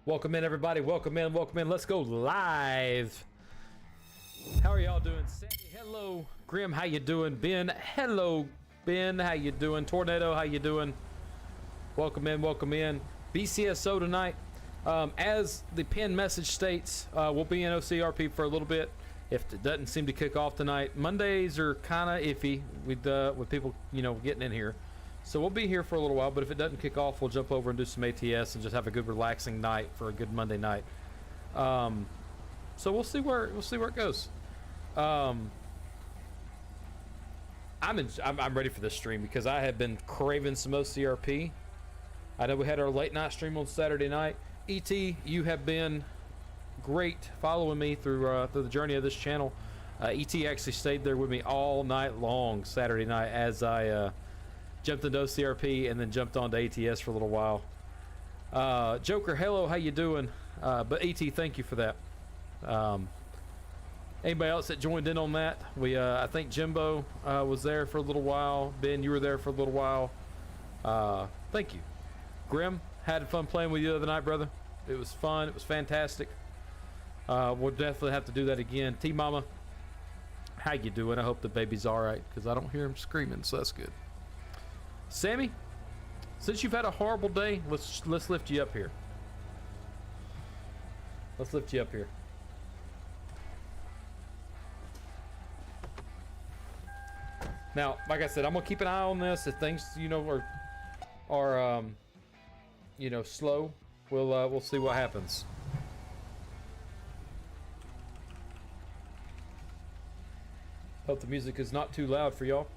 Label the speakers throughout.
Speaker 1: Welcome in, everybody. Welcome in. Welcome in. Let's go live. How are y'all doing? Sandy, hello. Grim, how you doing? Ben, hello. Ben, how you doing? Tornado, how you doing? Welcome in. Welcome in. BCSO tonight. As the pinned message states, we'll be in OCRP for a little bit. If it doesn't seem to kick off tonight, Mondays are kind of iffy with people, getting in here. So we'll be here for a little while, but if it doesn't kick off, we'll jump over and do some ATS and just have a good relaxing night for a good Monday night. So we'll see where it goes. I'm ready for this stream because I have been craving some OCRP. I know we had our late night stream on Saturday night. ET, you have been great following me through the journey of this channel. ET actually stayed there with me all night long Saturday night as I jumped into OCRP and then jumped on to ATS for a little while. Joker, hello, how you doing? But ET, thank you for that. Anybody else that joined in on that? I think Jimbo was there for a little while. Ben, you were there for a little while. Thank you. Grim, had fun playing with you the other night, brother. It was fun. It was fantastic. We'll definitely have to do that again. T-Mama, how you doing? I hope the baby's all right because I don't hear him screaming, so that's good. Sammy, since you've had a horrible day, let's lift you up here. Let's lift you up here. Now, like I said, I'm gonna keep an eye on this. If things, are slow, we'll see what happens. Hope the music is not too loud for y'all.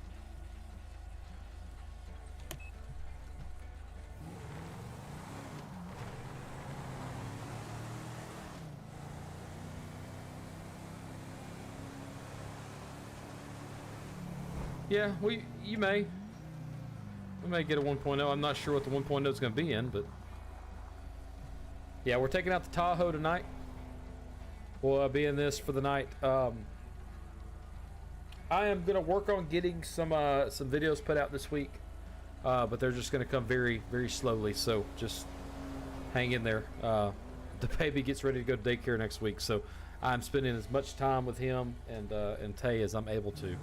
Speaker 1: Yeah, we may get a 1.0. I'm not sure what the 1.0 is going to be in, but yeah, we're taking out the Tahoe tonight. We'll be in this for the night. I am going to work on getting some videos put out this week, but they're just going to come very, very slowly. So just hang in there. The baby gets ready to go to daycare next week, so I'm spending as much time with him and Tay as I'm able to.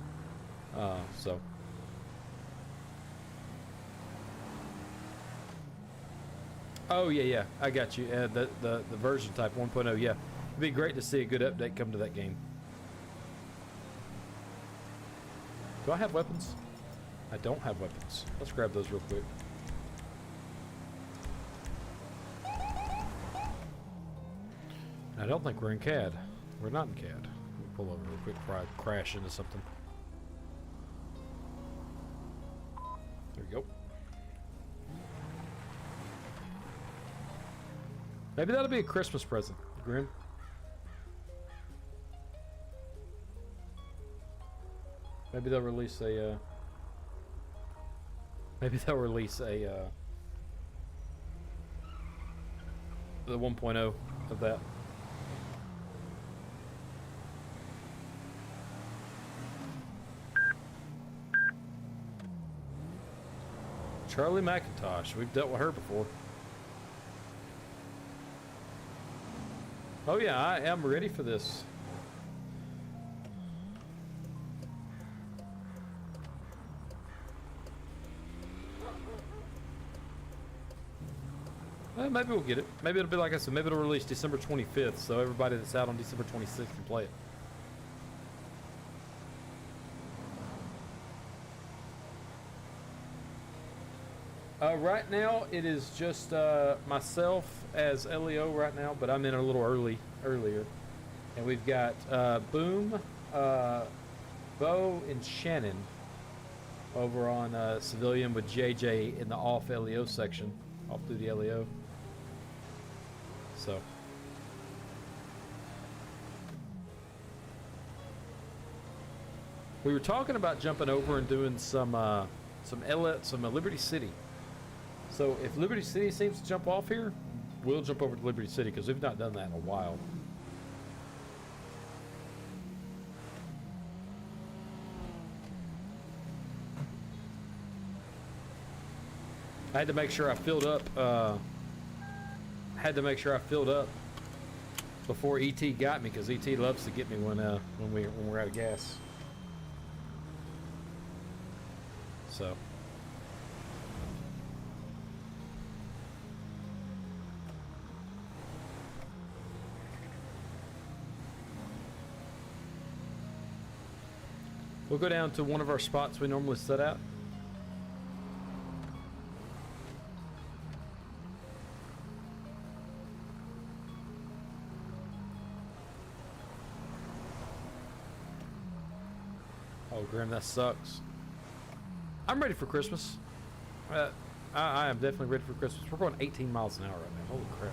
Speaker 1: Oh yeah, I got you. The version type 1.0. Yeah, it'd be great to see a good update come to that game. Do I have weapons? I don't have weapons. Let's grab those real quick. I don't think we're in CAD. We're not in CAD. Let me pull over real quick before I crash into something. There we go. Maybe that'll be a Christmas present, Grim. Maybe they'll release a the 1.0 of that. Charlie McIntosh, we've dealt with her before. Oh yeah, I am ready for this. Maybe we'll get it. Maybe it'll be like I said, maybe it'll release December 25th, so everybody that's out on December 26th can play it. Right now, it is just myself as LEO right now, but I'm in a little earlier. And we've got Boom, Bo, and Shannon over on Civilian with JJ in the off LEO section, off-duty LEO. So. We were talking about jumping over and doing some Liberty City. So if Liberty City seems to jump off here, we'll jump over to Liberty City because we've not done that in a while. I had to make sure I filled up had to make sure I filled up before ET got me, because ET loves to get me when we're out of gas. So. We'll go down to one of our spots we normally set out. Oh, Grim, that sucks. I'm ready for Christmas. I am definitely ready for Christmas. We're going 18 miles an hour right now. Holy crap.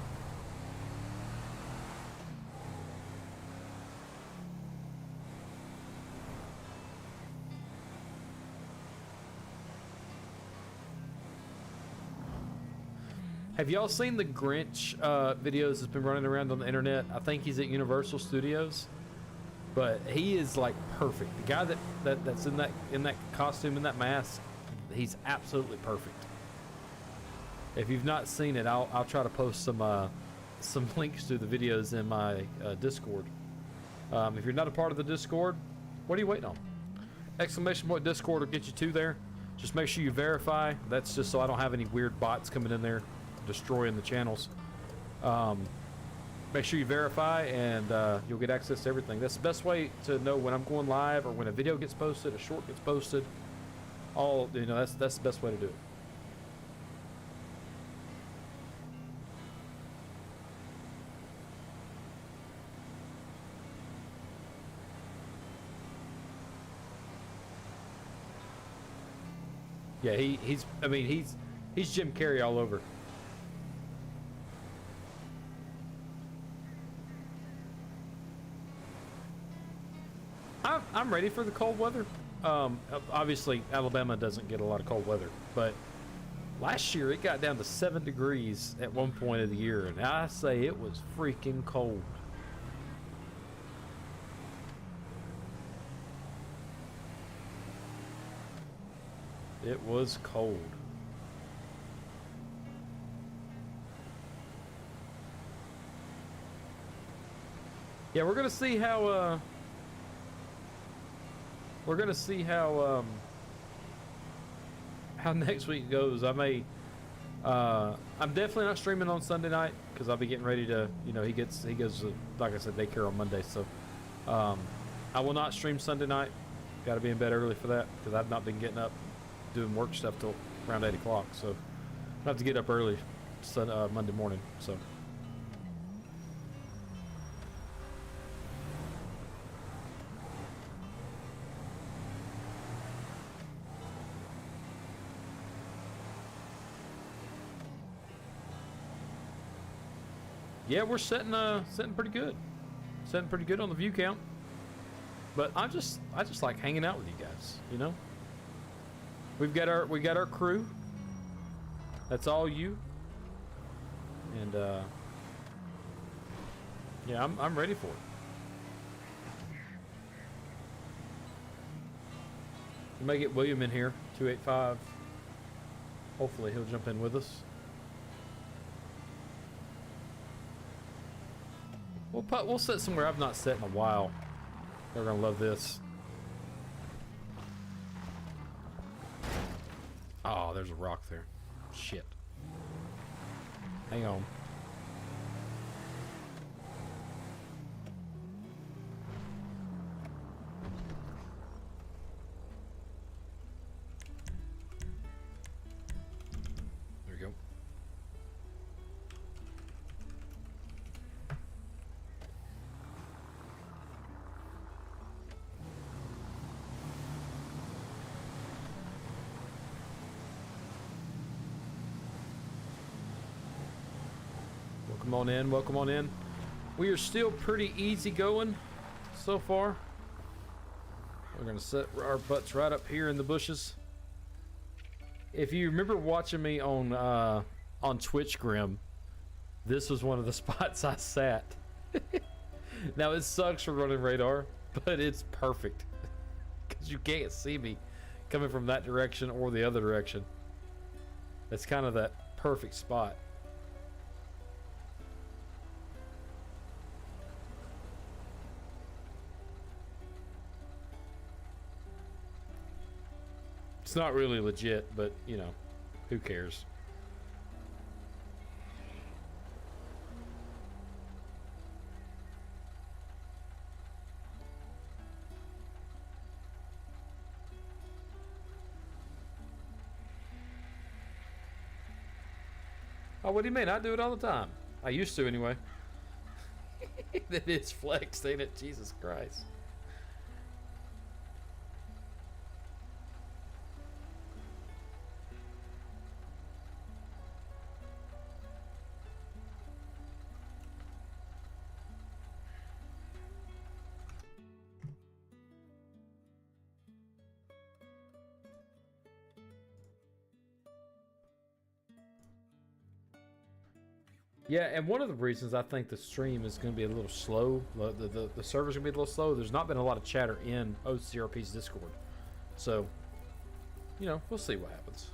Speaker 1: Have y'all seen the Grinch videos that's been running around on the internet? I think he's at Universal Studios, but he is like perfect. The guy that's in that costume, in that mask, he's absolutely perfect. If you've not seen it, I'll try to post some links to the videos in my Discord. If you're not a part of the Discord, what are you waiting on? Exclamation point Discord will get you to there. Just make sure you verify. That's just so I don't have any weird bots coming in there destroying the channels. Make sure you verify, and you'll get access to everything. That's the best way to know when I'm going live, or when a video gets posted, a short gets posted. All, you know, that's the best way to do it. Yeah, he's Jim Carrey all over. I'm ready for the cold weather. Obviously, Alabama doesn't get a lot of cold weather, but last year it got down to 7 degrees at one point of the year, and I say it was freaking cold. It was cold. Yeah, we're gonna see how how next week goes. I'm definitely not streaming on Sunday night, because I'll be getting ready to, you know, he goes like I said, daycare on Monday, so I will not stream Sunday night. Got to be in bed early for that, because I've not been getting up doing work stuff till around 8 o'clock, so I have to get up early Monday morning. So yeah, we're setting pretty good. Setting pretty good on the view count. But I just like hanging out with you guys, you know? We got our crew. That's all you. And yeah, I'm ready for it. We may get William in here, 285. Hopefully he'll jump in with us. We'll set somewhere I've not set in a while. They're gonna love this. Oh, there's a rock there. Shit. Hang on. There we go. Welcome on in, welcome on in. We are still pretty easy going so far. We're gonna set our butts right up here in the bushes. If you remember watching me on Twitch, Grim, this was one of the spots I sat. Now it sucks for running radar, but it's perfect because you can't see me coming from that direction or the other direction. It's kind of that perfect spot. It's not really legit, but you know, who cares? Oh, what do you mean? I do it all the time. I used to anyway. That is flexed, ain't it? Jesus Christ. Yeah, and one of the reasons I think the stream is going to be a little slow, the server's going to be a little slow, there's not been a lot of chatter in OCRP's Discord. So, you know, we'll see what happens.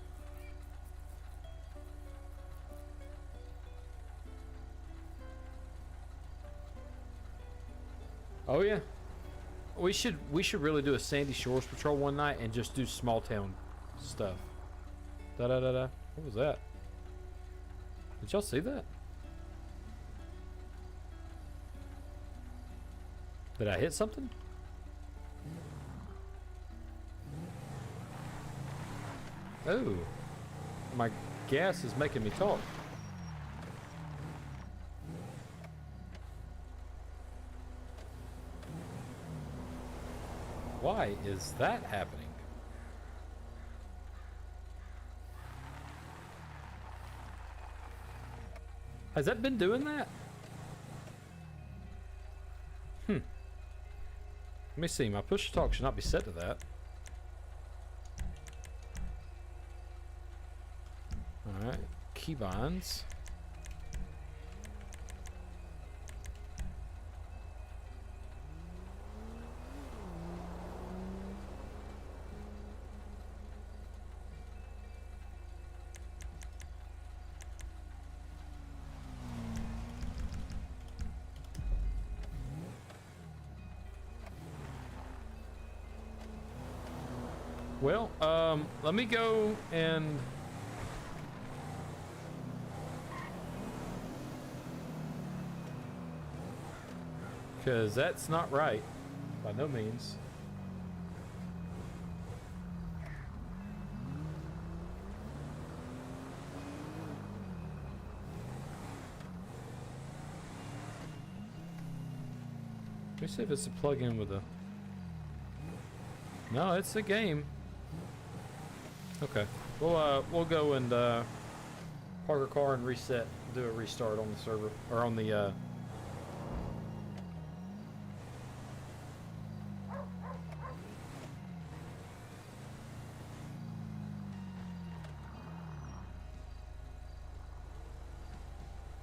Speaker 1: Oh yeah. We should really do a Sandy Shores patrol one night and just do small town stuff. Da da da da. What was that? Did y'all see that? Did I hit something? Oh. My gas is making me talk. Why is that happening? Has that been doing that? Let me see, my push to talk should not be set to that. Alright, keybinds. Well, let me go and because that's not right by no means. Let me see if it's a plug-in with a... No, it's a game. Okay, we'll go and park our car and reset, do a restart on the server or on the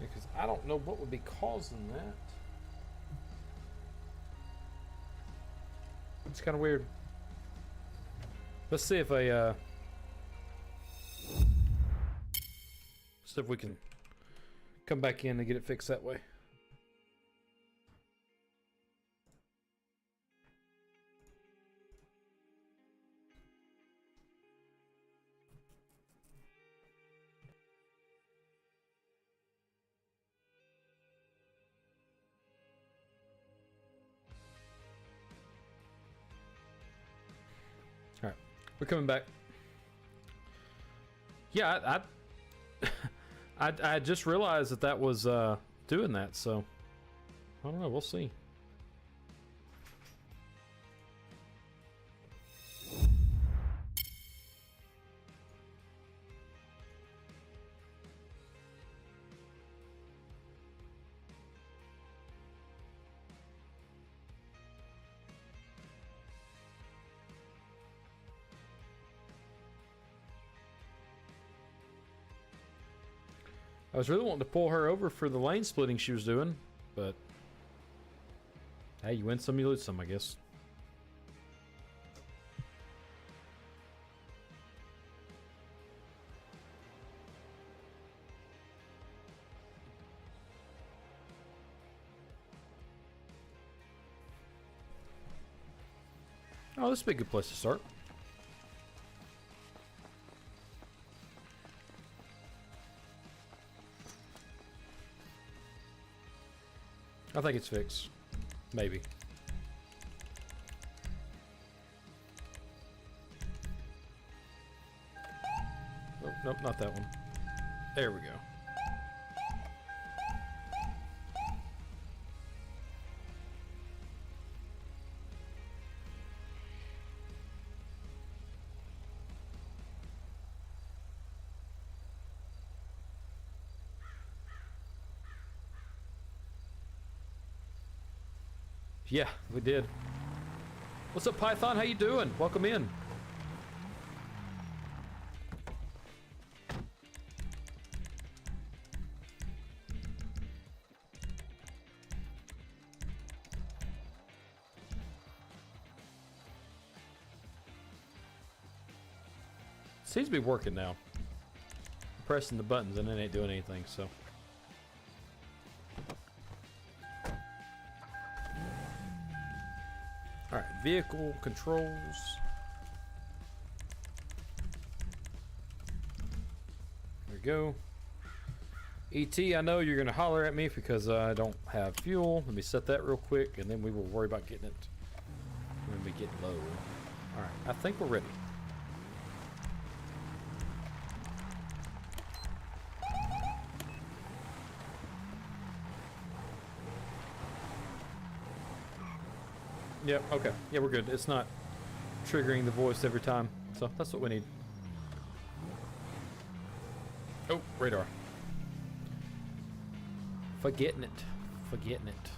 Speaker 1: because I don't know what would be causing that. It's kind of weird. Let's see if I see if we can come back in and get it fixed that way. All right, we're coming back. Yeah, I just realized that was doing that, so I don't know. We'll see. I was really wanting to pull her over for the lane splitting she was doing, but hey, you win some, you lose some, I guess. Oh, this would be a good place to start. I think it's fixed. Maybe. Oh, nope, not that one. There we go. Yeah, we did. What's up, Python? How you doing? Welcome in. Seems to be working now. I'm pressing the buttons and it ain't doing anything, so. Alright, vehicle controls. There we go. ET, I know you're gonna holler at me because I don't have fuel. Let me set that real quick and then we will worry about getting it. We're gonna be getting low. Alright, I think we're ready. Yep, okay. Yeah, we're good. It's not triggering the voice every time. So that's what we need. Oh, radar. Forgetting it. Forgetting it.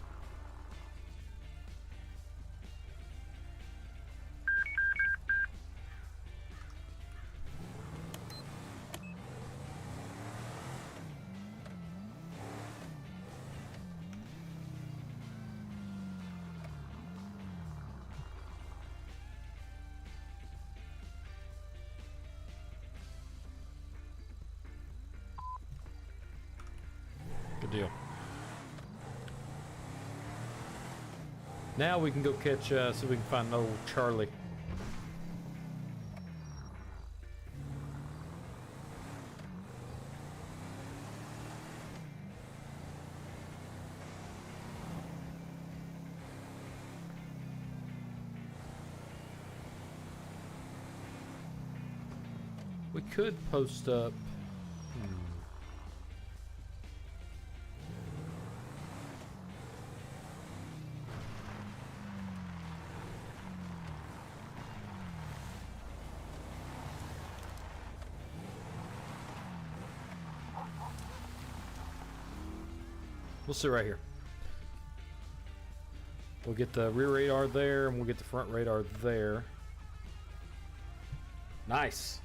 Speaker 1: Good deal. Now we can go catch, see if we can find old Charlie. We could post up. We'll sit right here. We'll get the rear radar there, and we'll get the front radar there. Nice.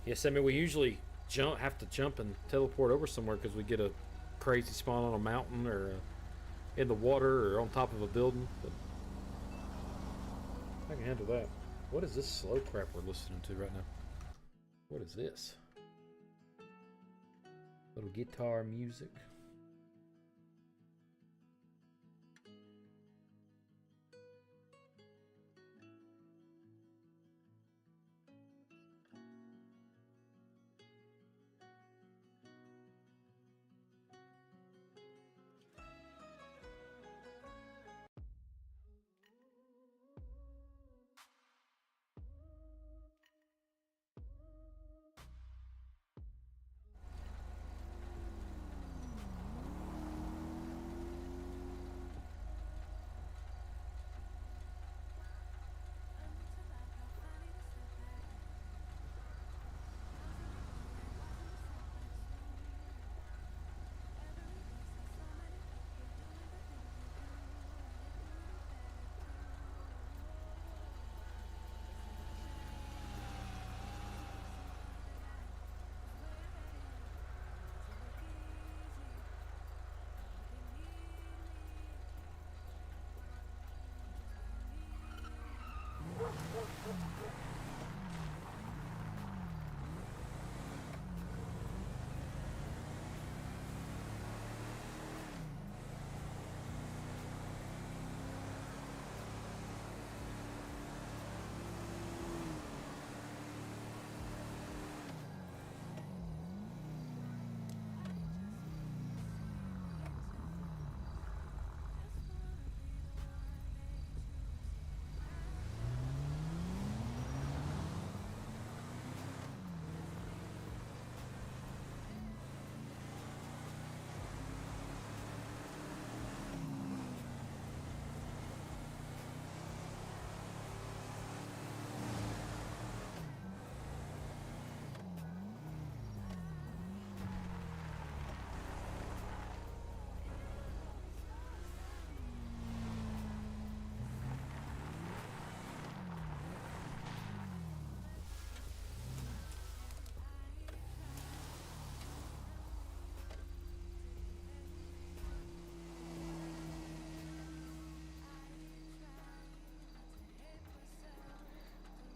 Speaker 1: Yes, I mean, we usually have to jump and teleport over somewhere because we get a crazy spawn on a mountain or in the water or on top of a building. But I can handle that. What is this slow crap we're listening to right now? What is this? Little guitar music.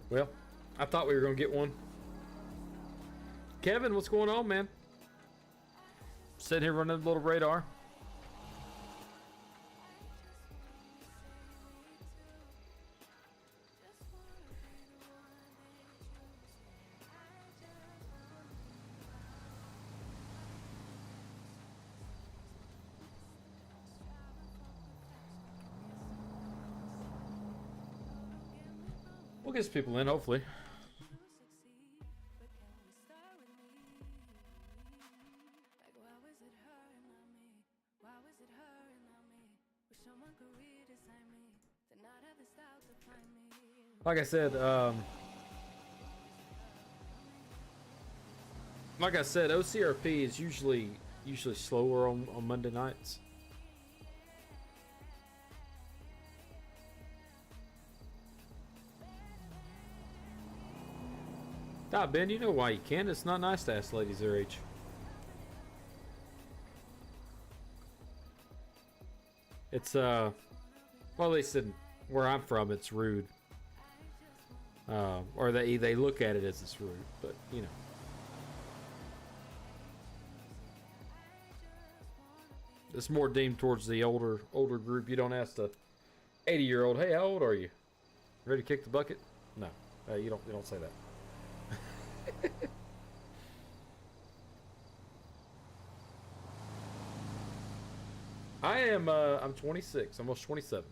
Speaker 1: Well, I thought we were gonna get one. Kevin, what's going on, man? Sitting here running a little radar. We'll get some people in, hopefully. Like I said, OCRP is usually slower on Monday nights. Ah, Ben, you know why you can't. It's not nice to ask ladies their age. It's, well, at least in where I'm from, it's rude. Or they look at it as it's rude, but, you know. It's more deemed towards the older group. You don't ask the 80-year-old, hey, how old are you? Ready to kick the bucket? No, you don't say that. I'm 26, almost 27.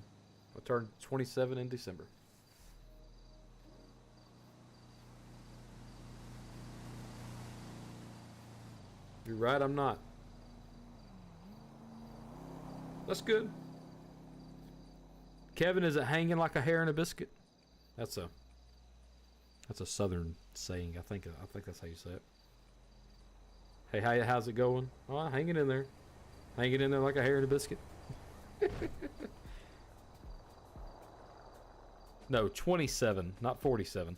Speaker 1: I turned 27 in December. You're right, I'm not. That's good. Kevin, is it hanging like a hair in a biscuit? That's a southern saying. I think that's how you say it. Hey, how's it going? Oh, hanging in there. Hanging in there like a hair in a biscuit. No, 27, not 47.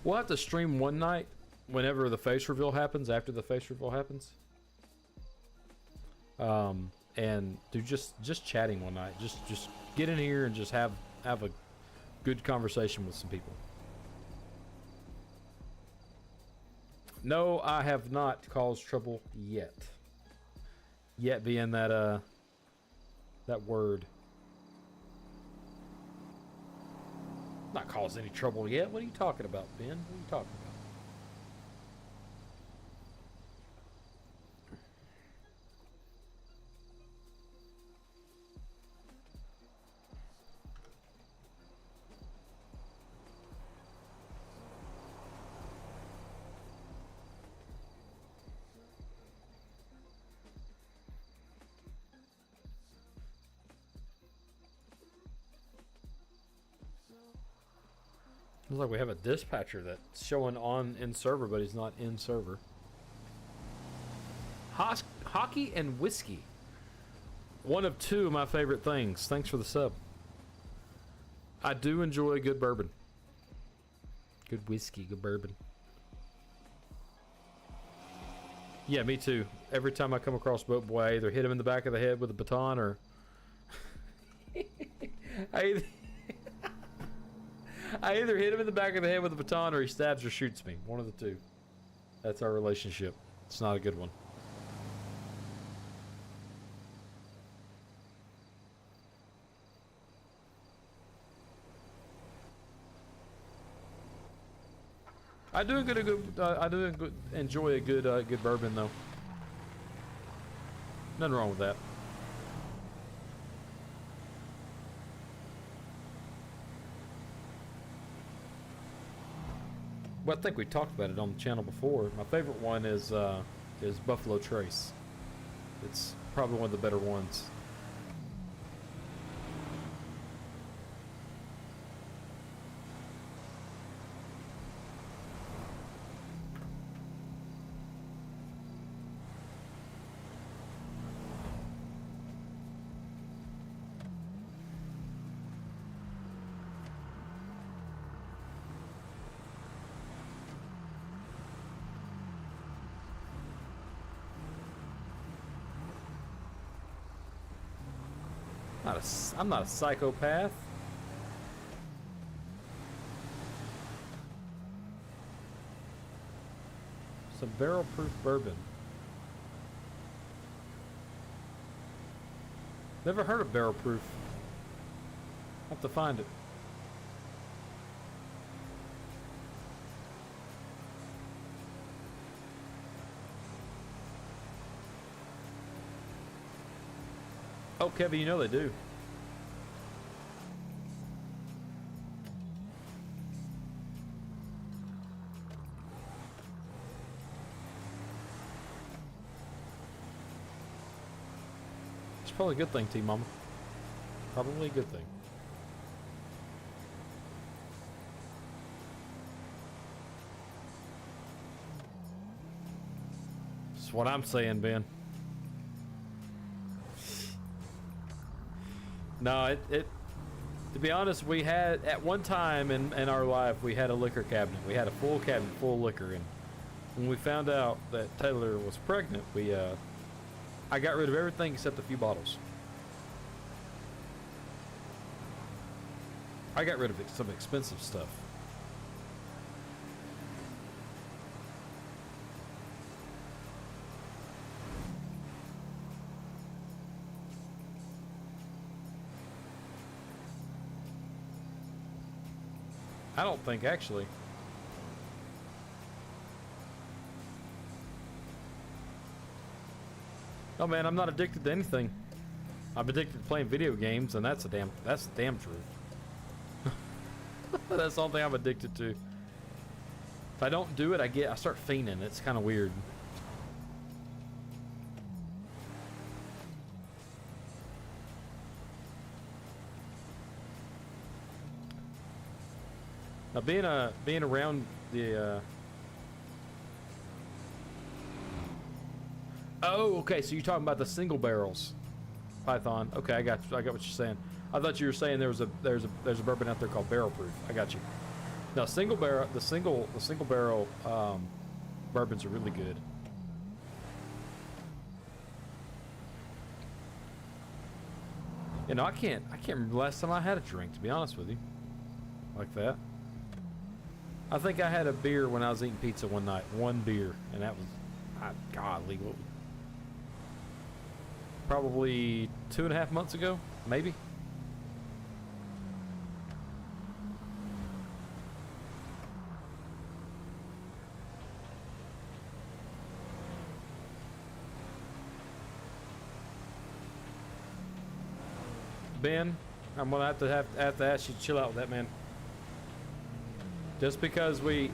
Speaker 1: We'll have to stream one night whenever the face reveal happens, after the face reveal happens. And do just chatting one night. Just get in here and just have a good conversation with some people. No, I have not caused trouble yet. Yet being that word. Not caused any trouble yet. What are you talking about, Ben? What are you talking about? Looks like we have a dispatcher that's showing on in server, but he's not in server. Hockey and whiskey. One of two of my favorite things. Thanks for the sub. I do enjoy good bourbon. Good whiskey, good bourbon. Yeah, me too. Every time I come across Boat Boy, I either hit him in the back of the head with a baton or... I either hit him in the back of the head with a baton or he stabs or shoots me. One of the two. That's our relationship. It's not a good one. I do enjoy a good bourbon though. Nothing wrong with that. Well, I think we talked about it on the channel before. My favorite one is Buffalo Trace. It's probably one of the better ones. I'm not a psychopath. Some barrel-proof bourbon. Never heard of barrel-proof. Have to find it. Oh, Kevin, you know they do. It's probably a good thing, T-Mama. Probably a good thing. That's what I'm saying, Ben. No, to be honest, we had, at one time in our life, we had a liquor cabinet. We had a full cabinet full of liquor, and when we found out that Taylor was pregnant, I got rid of everything except a few bottles. I got rid of some expensive stuff. I don't think, actually. No, man, I'm not addicted to anything. I'm addicted to playing video games, and that's the damn truth. That's the only thing I'm addicted to. If I don't do it, I start fiending. It's kind of weird. Now, being around the oh, okay, so you're talking about the single barrels, Python. Okay, I got what you're saying. I thought you were saying there's a bourbon out there called barrel proof. I got you. Now, the single barrel bourbons are really good. You know, I can't remember the last time I had a drink, to be honest with you, like that. I think I had a beer when I was eating pizza one night. One beer, and that was, godly, probably 2.5 months ago, maybe. Ben, I'm gonna have to ask you to chill out with that, man. Just because we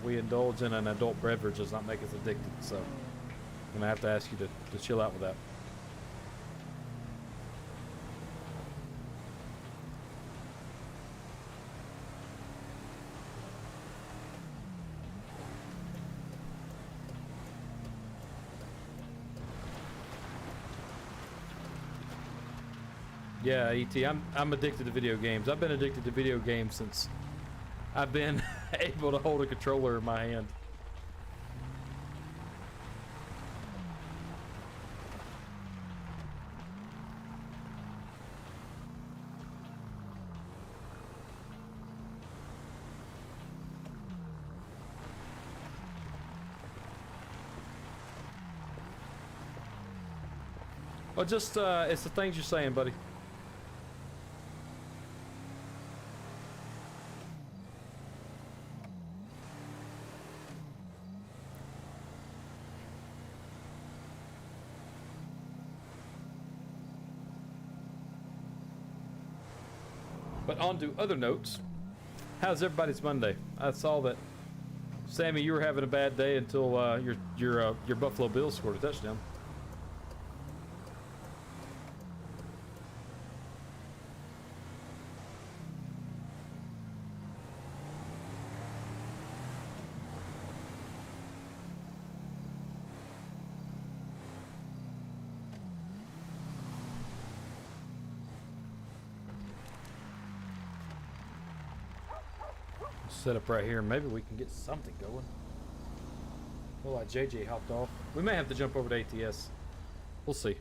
Speaker 1: indulge in an adult beverage does not make us addicted. So I'm gonna have to ask you to chill out with that. Yeah, ET, I'm addicted to video games. I've been addicted to video games since I've been able to hold a controller in my hand. Well, just it's the things you're saying, buddy. But on to other notes. How's everybody's Monday? I saw that, Sammy, you were having a bad day until your Buffalo Bills scored a touchdown. Set up right here. Maybe we can get something going. Well, like JJ hopped off. We may have to jump over to ATS. We'll see.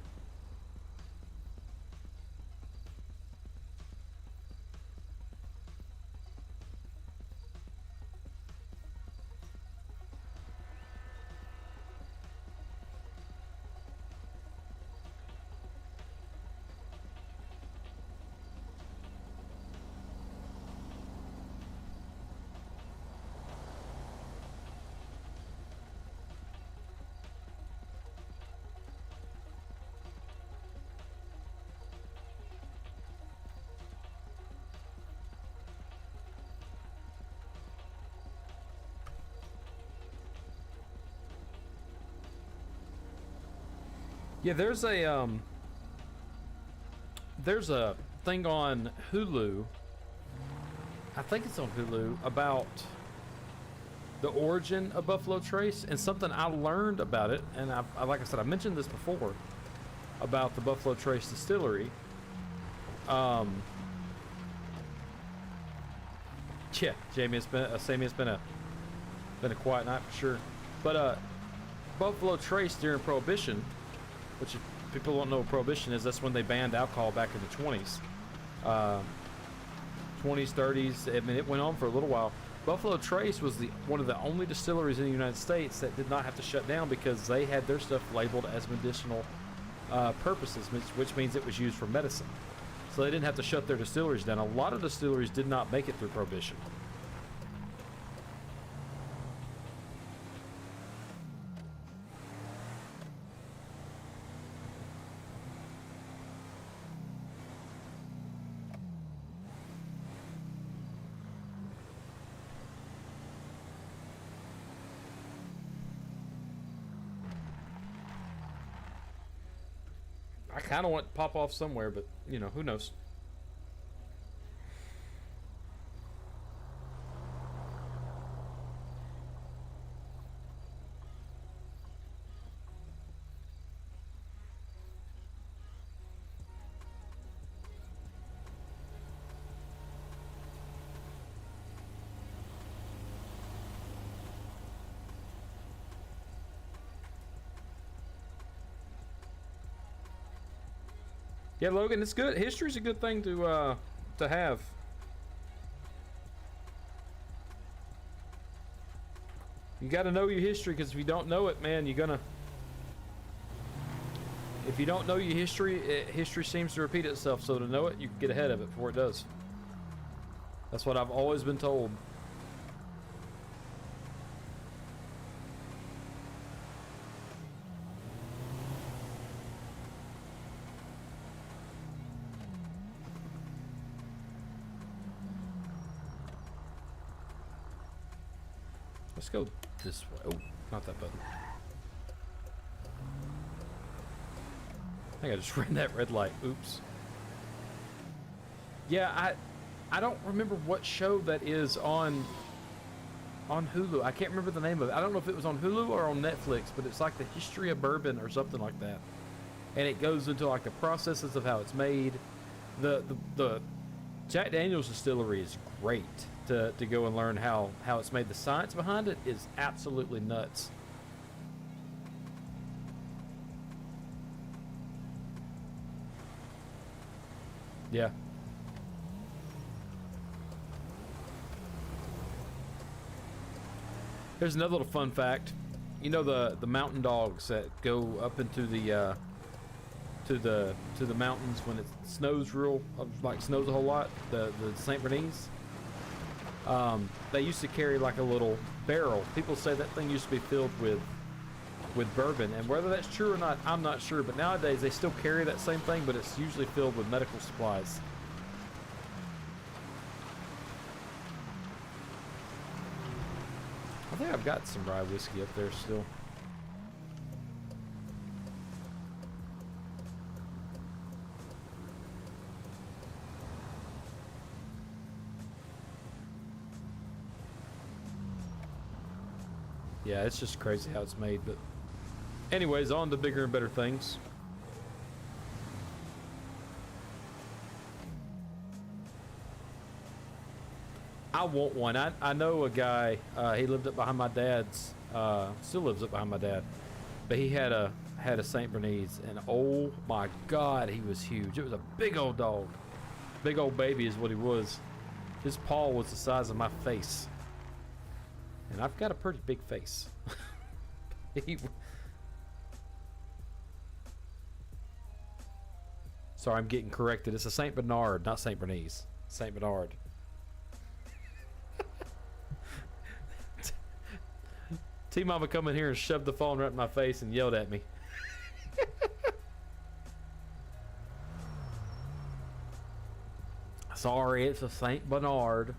Speaker 1: Yeah, there's a thing on Hulu. I think it's on Hulu about the origin of Buffalo Trace and something I learned about it. And like I said, I mentioned this before about the Buffalo Trace distillery. Yeah, Jamie, Sammy, it's been a quiet night for sure. But Buffalo Trace during Prohibition, which if people don't know what Prohibition is, that's when they banned alcohol back in the 20s. 20s, 30s, I mean, it went on for a little while. Buffalo Trace was one of the only distilleries in the United States that did not have to shut down because they had their stuff labeled as medicinal purposes, which means it was used for medicine. So they didn't have to shut their distilleries down. A lot of distilleries did not make it through Prohibition. I kind of want to pop off somewhere, but, you know, who knows? Yeah, Logan, it's good. History's a good thing to have. You got to know your history, because if you don't know it, man, if you don't know your history, history seems to repeat itself. So to know it, you can get ahead of it before it does. That's what I've always been told. Let's go this way. Oh, not that button. I think I just ran that red light. Oops. Yeah, I don't remember what show that is on Hulu. I can't remember the name of it. I don't know if it was on Hulu or on Netflix, but it's like the history of bourbon or something like that. And it goes into like the processes of how it's made. The Jack Daniel's distillery is great to go and learn how it's made. The science behind it is absolutely nuts. Yeah. Here's another little fun fact. You know the mountain dogs that go up into the to the mountains when it snows snows a whole lot, the St. Bernese. They used to carry like a little barrel. People say that thing used to be filled with bourbon, and whether that's true or not, I'm not sure. But nowadays they still carry that same thing, but it's usually filled with medical supplies. I think I've got some rye whiskey up there still. Yeah, it's just crazy how it's made, but anyways, on to bigger and better things. I want one. I know a guy, he lived up behind my dad's, still lives up behind my dad, but he had a St. Bernese, and oh my God, he was huge. It was a big old dog. Big old baby is what he was. His paw was the size of my face. And I've got a pretty big face. Sorry, I'm getting corrected. It's a St. Bernard, not St. Bernese. St. Bernard. T-Mama come in here and shoved the phone right in my face and yelled at me. Sorry, it's a St. Bernard.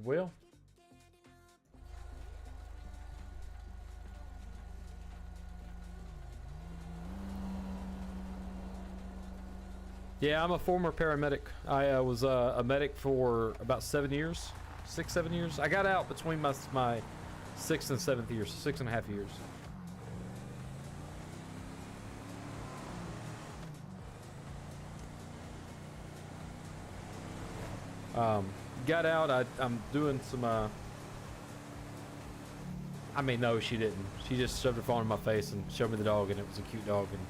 Speaker 1: well. Yeah, I'm a former paramedic. I was a medic for about 7 years, 6-7 years. I got out between my 6th and 7th years, 6.5 years. Got out. I'm doing some. I mean, no, she didn't. She just shoved her phone in my face and showed me the dog, and it was a cute dog. And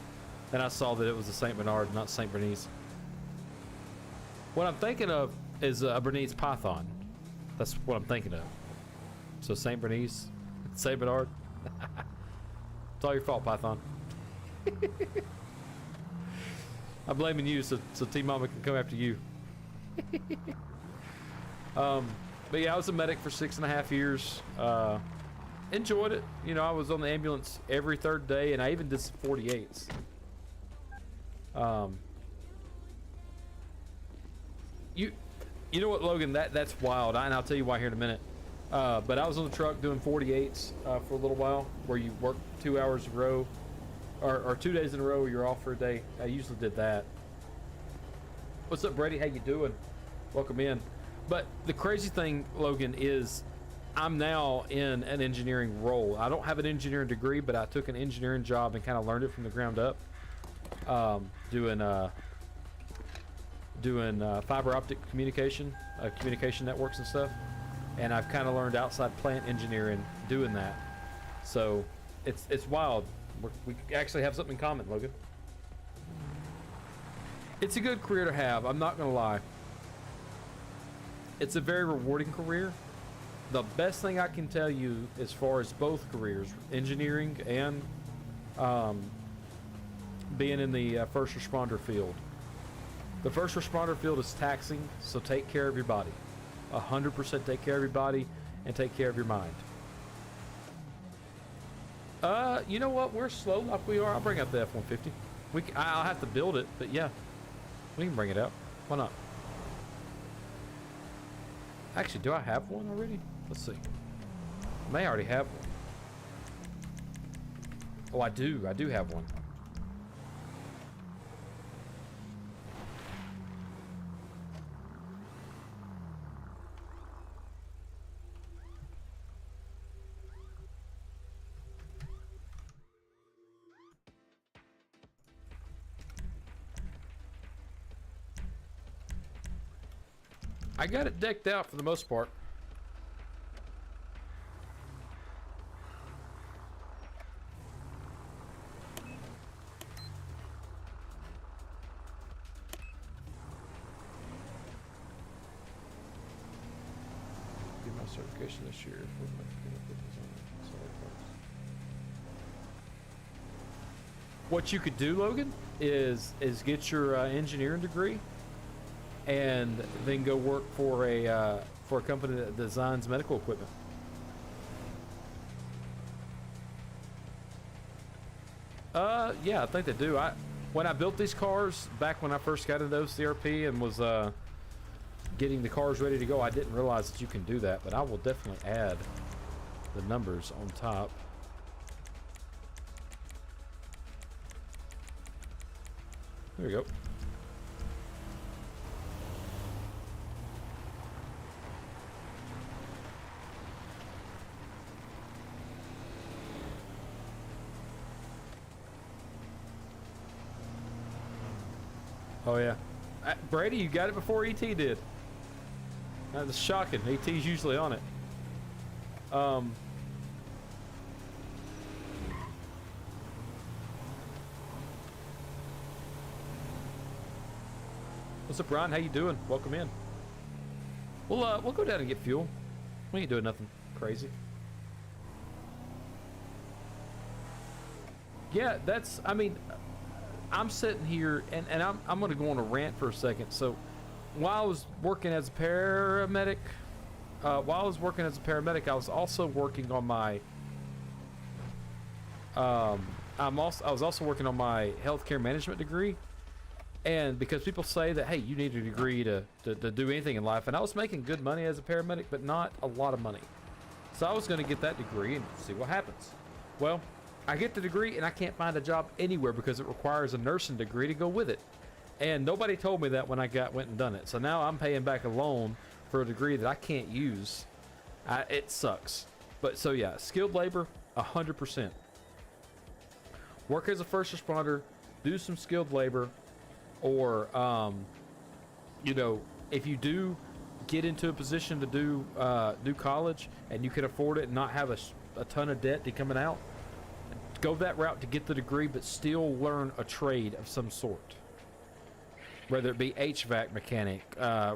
Speaker 1: then I saw that it was a Saint Bernard, not Saint Bernese. What I'm thinking of is a Bernese Python. That's what I'm thinking of. So Saint Bernese, Saint Bernard. It's all your fault, Python. I'm blaming you, so T-Mama can come after you. But yeah, I was a medic for 6.5 years. Enjoyed it. You know, I was on the ambulance every 3rd day, and I even did some 48s. You know what, Logan? That's wild. And I'll tell you why here in a minute. But I was on the truck doing 48s for a little while, where you work 2 hours in a row, or 2 days in a row. You're off for a day. I usually did that. What's up, Brady? How you doing? Welcome in. But the crazy thing, Logan, is I'm now in an engineering role. I don't have an engineering degree, but I took an engineering job and kind of learned it from the ground up. Doing fiber optic communication networks and stuff, and I've kind of learned outside plant engineering doing that. So it's wild. We actually have something in common, Logan. It's a good career to have. I'm not gonna lie. It's a very rewarding career. The best thing I can tell you as far as both careers, engineering and being in the first responder field. The first responder field is taxing, so take care of your body. 100% take care of your body and take care of your mind. You know what? We're slow like we are. I'll bring out the F-150. I'll have to build it, but yeah, we can bring it out. Why not? Actually, do I have one already? Let's see. I may already have one. Oh, I do. I do have one. I got it decked out for the most part. Get my certification this year. What you could do, Logan, is get your engineering degree, and then go work for a company that designs medical equipment. Yeah, I think they do. When I built these cars back when I first got into OCRP and was getting the cars ready to go, I didn't realize that you can do that, but I will definitely add the numbers on top. There we go. Oh yeah, Brady, you got it before ET did. That's shocking. ET's usually on it. What's up, Ron? How you doing? Welcome in. We'll go down and get fuel. We ain't doing nothing crazy. Yeah, I mean, I'm sitting here, and I'm going to go on a rant for a second. So, while I was working as a paramedic, I was also working on my. I was also working on my healthcare management degree, And because people say that, hey, you need a degree to do anything in life. And I was making good money as a paramedic, but not a lot of money. So I was going to get that degree and see what happens. Well, I get the degree and I can't find a job anywhere because it requires a nursing degree to go with it. And nobody told me that when I went and done it. So now I'm paying back a loan for a degree that I can't use. It sucks. But so yeah, skilled labor, 100%. Work as a first responder, do some skilled labor, or you know, if you do get into a position to do college and you can afford it and not have a ton of debt to coming out, go that route to get the degree, but still learn a trade of some sort. Whether it be HVAC mechanic,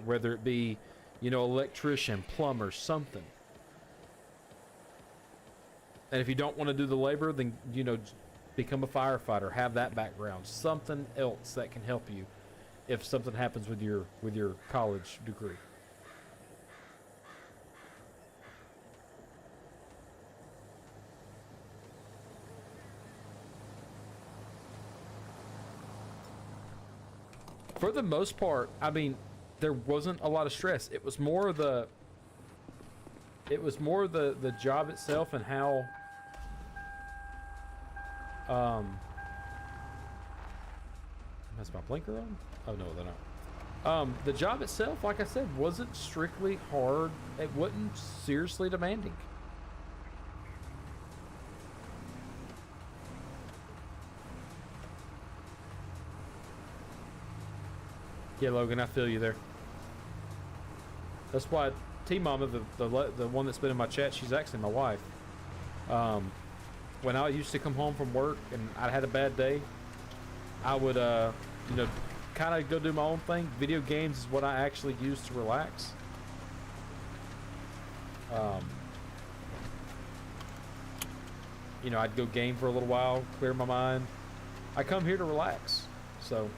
Speaker 1: whether it be, you know, electrician, plumber, something. And if you don't want to do the labor, then, you know, become a firefighter, have that background, something else that can help you if something happens with your college degree. For the most part, I mean, there wasn't a lot of stress. It was more the job itself and how has my blinker on? Oh no, they're not. The job itself, like I said, wasn't strictly hard. It wasn't seriously demanding. Yeah, Logan, I feel you there. That's why T-Mama, the one that's been in my chat, she's actually my wife. When I used to come home from work and I had a bad day, I would, you know, kind of go do my own thing. Video games is what I actually use to relax. You know, I'd go game for a little while, clear my mind. I come here to relax, so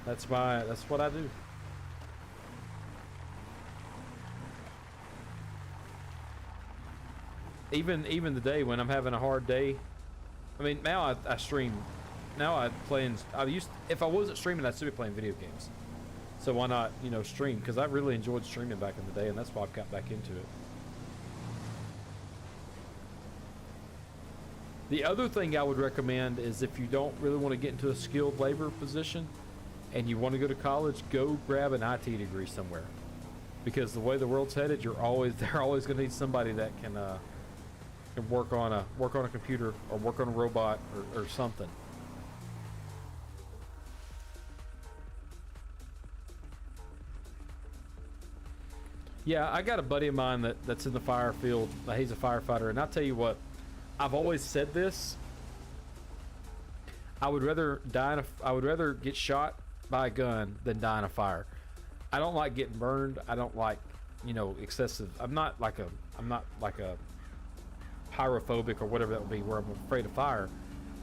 Speaker 1: that's what I do. Even the day when I'm having a hard day, I mean, now I stream. Now if I wasn't streaming, I'd still be playing video games. So why not, you know, stream? Because I really enjoyed streaming back in the day, and that's why I've got back into it. The other thing I would recommend is if you don't really want to get into a skilled labor position and you want to go to college, go grab an IT degree somewhere. Because the way the world's headed, they're always going to need somebody that can work on a computer or work on a robot or something. Yeah, I got a buddy of mine that's in the fire field. He's a firefighter, and I'll tell you what, I've always said this. I would rather get shot by a gun than die in a fire. I don't like getting burned. I don't like, you know, excessive. I'm not like a pyrophobic or whatever that would be, where I'm afraid of fire.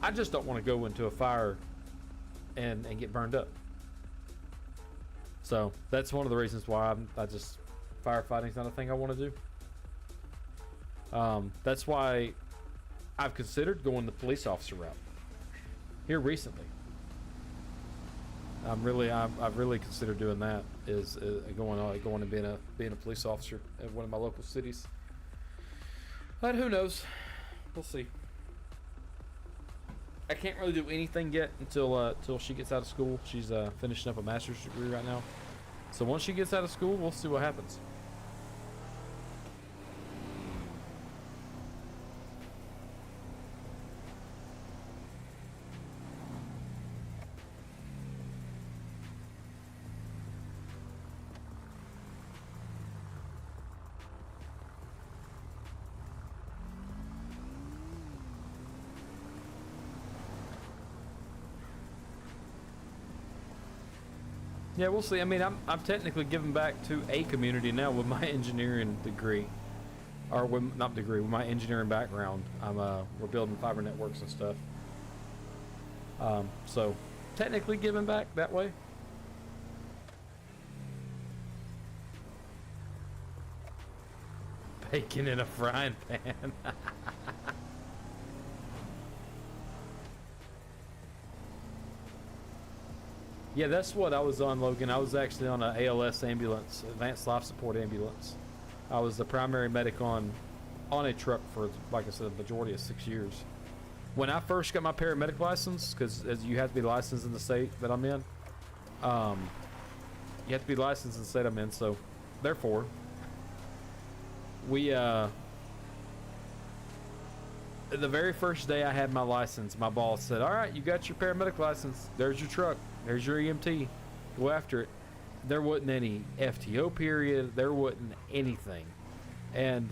Speaker 1: I just don't want to go into a fire and get burned up. So that's one of the reasons why firefighting's not a thing I want to do. That's why I've considered going the police officer route here recently. I've really considered doing that, is going and being a police officer at one of my local cities. But who knows? We'll see. I can't really do anything yet until she gets out of school. She's finishing up a master's degree right now. So once she gets out of school, we'll see what happens. Yeah, we'll see. I mean, I'm technically giving back to a community now with my engineering degree, or with my engineering background. We're building fiber networks and stuff. So technically giving back that way. Bacon in a frying pan. Yeah, that's what I was on, Logan. I was actually on an ALS ambulance, Advanced Life Support ambulance. I was the primary medic on a truck for, like I said, the majority of 6 years. When I first got my paramedic license, because as you have to be licensed in the state that I'm in, you have to be licensed in the state I'm in, so therefore, we, the very first day I had my license, my boss said, all right, you got your paramedic license. There's your truck. There's your EMT. Go after it. There wasn't any FTO period. There wasn't anything. And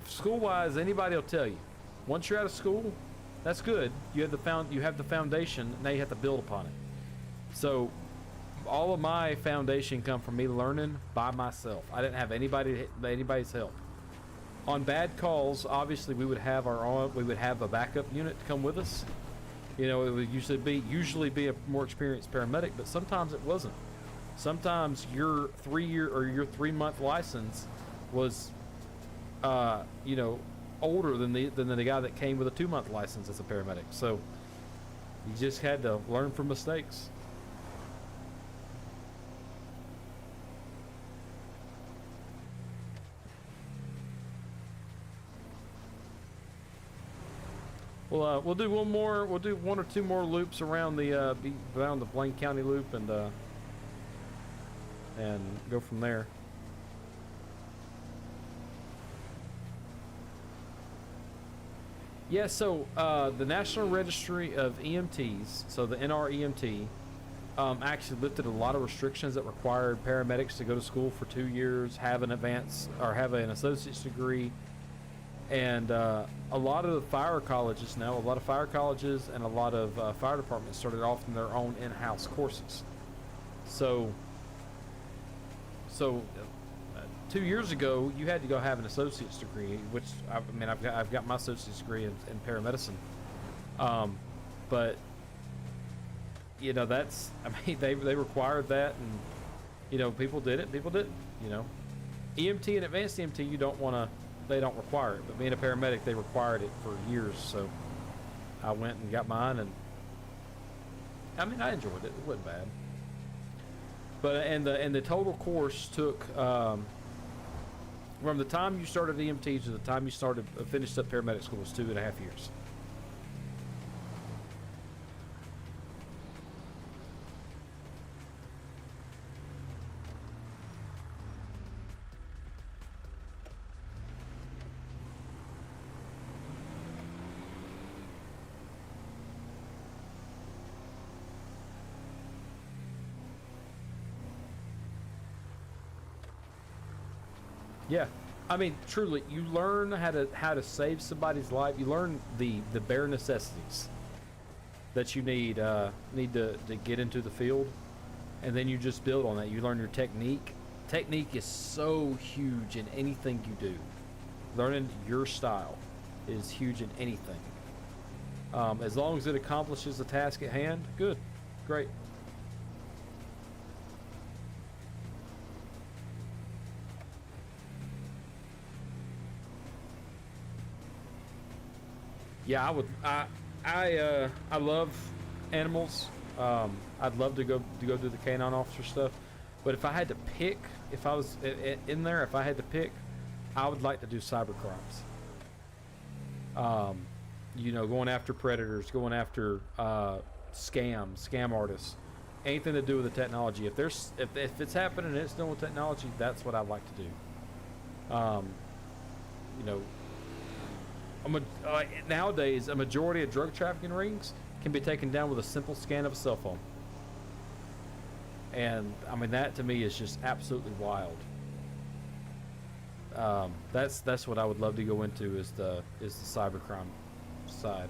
Speaker 1: school-wise, anybody will tell you, once you're out of school, that's good. You have the foundation. Now you have to build upon it. So all of my foundation come from me learning by myself. I didn't have anybody's help. On bad calls, obviously we would have a backup unit to come with us. You know, it would usually be a more experienced paramedic, but sometimes it wasn't. Sometimes your 3-year or your 3-month license was, you know, older than the guy that came with a 2-month license as a paramedic. So you just had to learn from mistakes. Well, we'll do one more. We'll do 1 or 2 more loops around the Blaine County loop, and go from there. Yeah. So the National Registry of EMTs, so the NREMT, actually lifted a lot of restrictions that required paramedics to go to school for 2 years, have an advanced or have an associate's degree. And a lot of the fire colleges now, a lot of fire colleges and a lot of fire departments started offering their own in-house courses. So 2 years ago, you had to go have an associate's degree, which I've got my associate's degree in paramedicine. But you know, they required that, and you know, people did it, people didn't. You know, EMT and advanced EMT, they don't require it, but being a paramedic, they required it for years. So I went and got mine, and I enjoyed it. It wasn't bad. But and the total course took from the time you started EMT to the time you finished up paramedic school was 2.5 years. Yeah, truly, you learn how to save somebody's life. You learn the bare necessities that you need to get into the field, and then you just build on that. You learn your technique. Technique is so huge in anything you do. Learning your style is huge in anything. As long as it accomplishes the task at hand, good, great. Yeah, I love animals. I'd love to go do the canine officer stuff, but if I had to pick, if I was in there, if I had to pick, I would like to do cyber crimes. You know, going after predators, going after scam artists, anything to do with the technology. If it's happening and it's done with technology, that's what I'd like to do. You know. Nowadays, a majority of drug trafficking rings can be taken down with a simple scan of a cell phone. And that to me is just absolutely wild. That's what I would love to go into is the cybercrime side.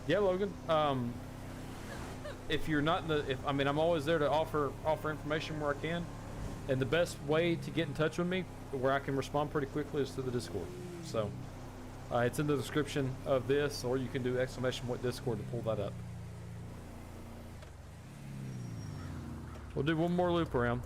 Speaker 1: Yeah, Logan. If you're not I'm always there to offer information where I can, and the best way to get in touch with me, where I can respond pretty quickly, is through the Discord. So it's in the description of this, or you can do !Discord to pull that up. We'll do one more loop around.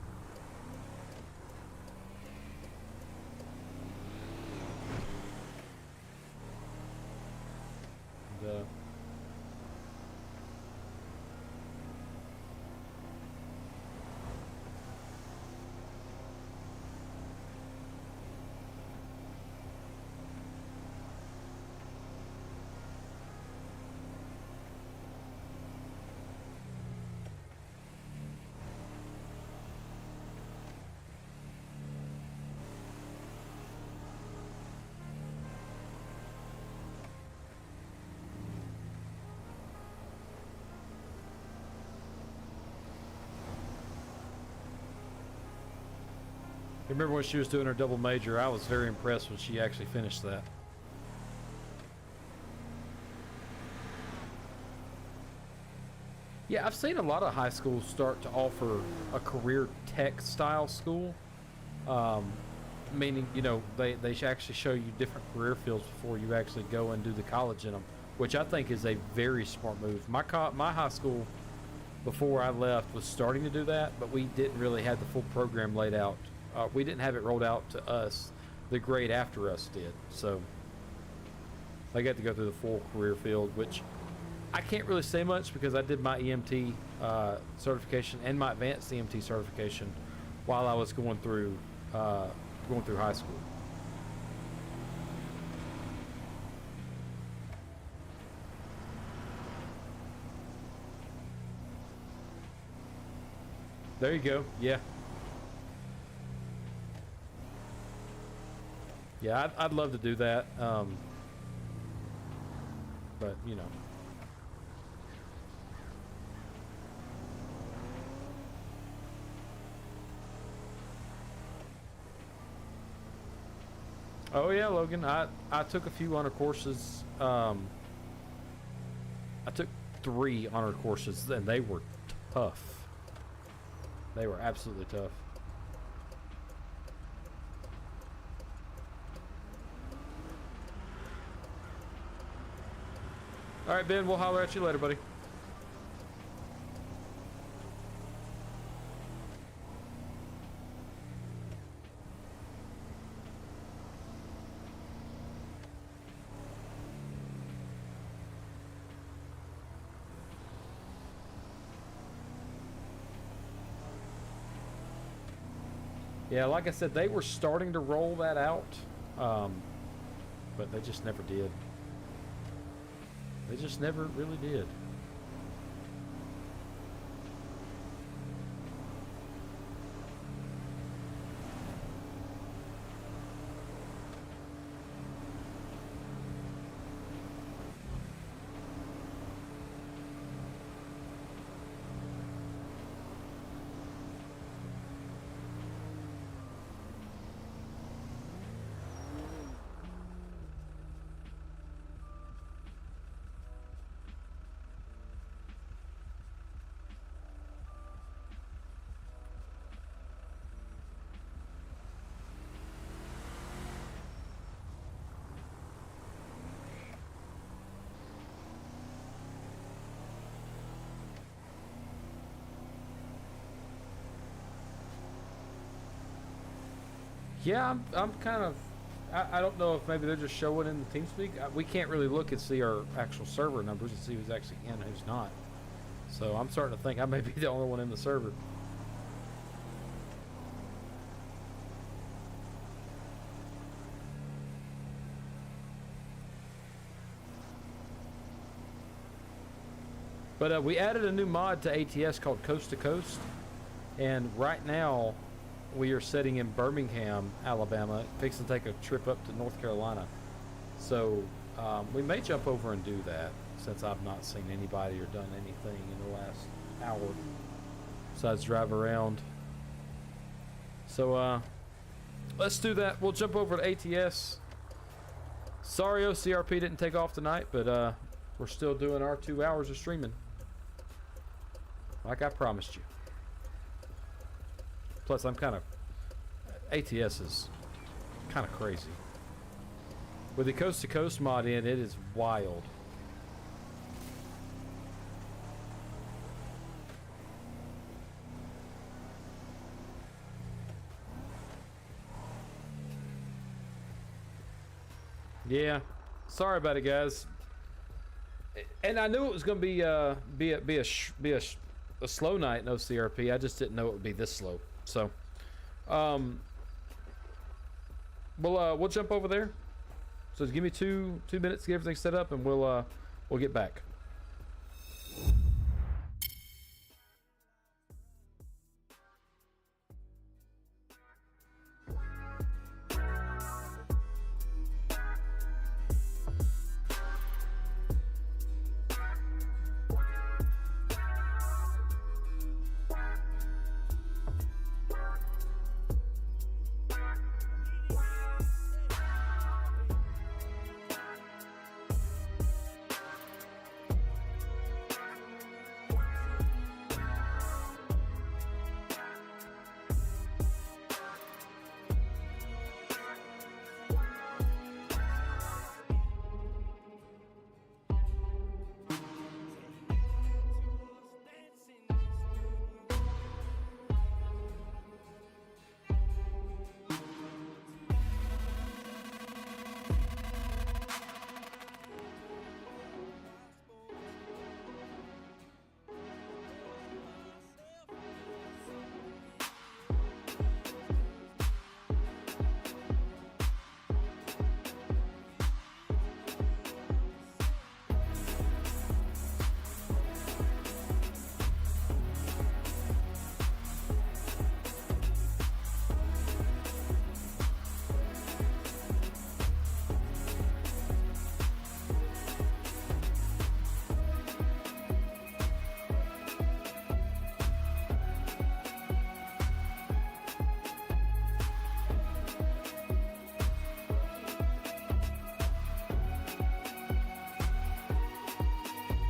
Speaker 1: And, I remember when she was doing her double major, I was very impressed when she actually finished that. Yeah, I've seen a lot of high schools start to offer a career tech style school. Meaning, you know, they actually show you different career fields before you actually go and do the college in them, which I think is a very smart move. My high school, before I left, was starting to do that, but we didn't really have the full program laid out. We didn't have it rolled out to us. The grade after us did. So they got to go through the full career field, which I can't really say much because I did my EMT certification and my advanced EMT certification while I was going through high school. There you go. Yeah. Yeah, I'd love to do that, but you know. Oh yeah, Logan. I took a few honor courses. I took 3 honor courses, and they were tough. They were absolutely tough. All right, Ben, we'll holler at you later, buddy. Yeah, like I said, they were starting to roll that out, but they just never did. They just never really did. Yeah, I'm kind of, I don't know if maybe they're just showing in the TeamSpeak. We can't really look and see our actual server numbers and see who's actually in and who's not. So I'm starting to think I may be the only one in the server. But we added a new mod to ATS called Coast to Coast. And right now, we are sitting in Birmingham, Alabama, fixing to take a trip up to North Carolina. So we may jump over and do that, since I've not seen anybody or done anything in the last hour besides drive around. So let's do that. We'll jump over to ATS. Sorry OCRP didn't take off tonight, but we're still doing our 2 hours of streaming, like I promised you. Plus, I'm kind of, ATS is kind of crazy. With the Coast to Coast mod in, it is wild. Yeah, sorry about it, guys. And I knew it was going to be a slow night in OCRP. I just didn't know it would be this slow. So, we'll jump over there. So give me two minutes to get everything set up, and we'll get back.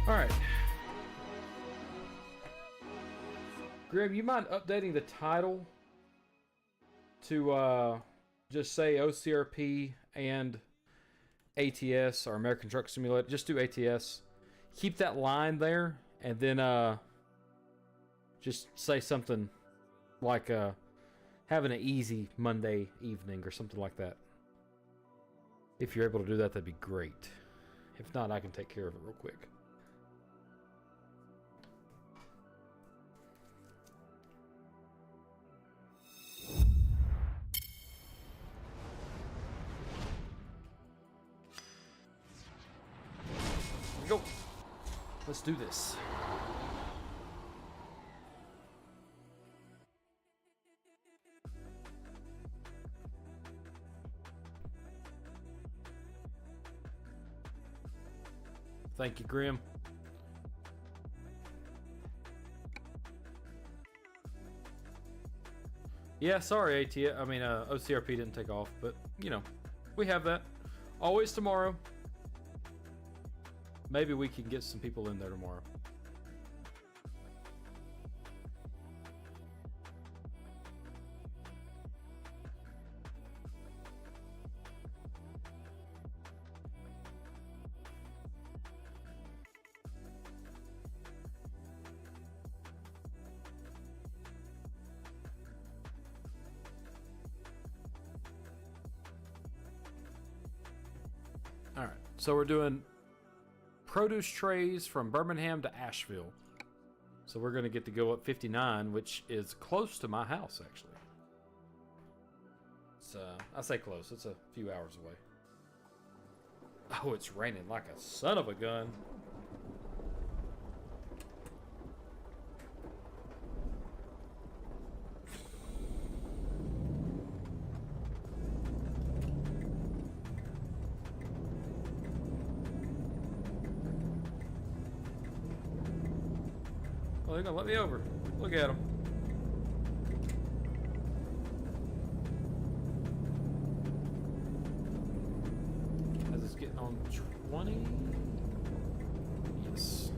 Speaker 1: All right. Grim, you mind updating the title to just say OCRP and ATS, or American Truck Simulator? Just do ATS. Keep that line there, and then just say something like having an easy Monday evening or something like that. If you're able to do that, that'd be great. If not, I can take care of it real quick. Go. Let's do this. Thank you, Grim. Yeah, sorry, ATS. I mean, OCRP didn't take off, but you know, we have that. Always tomorrow. Maybe we can get some people in there tomorrow. All right, so we're doing produce trays from Birmingham to Asheville. So we're going to get to go up 59, which is close to my house, actually. It's, I say close, it's a few hours away. Oh, it's raining like a son of a gun. Oh, they're gonna let me over. Look at them. As it's getting on 20. Yes.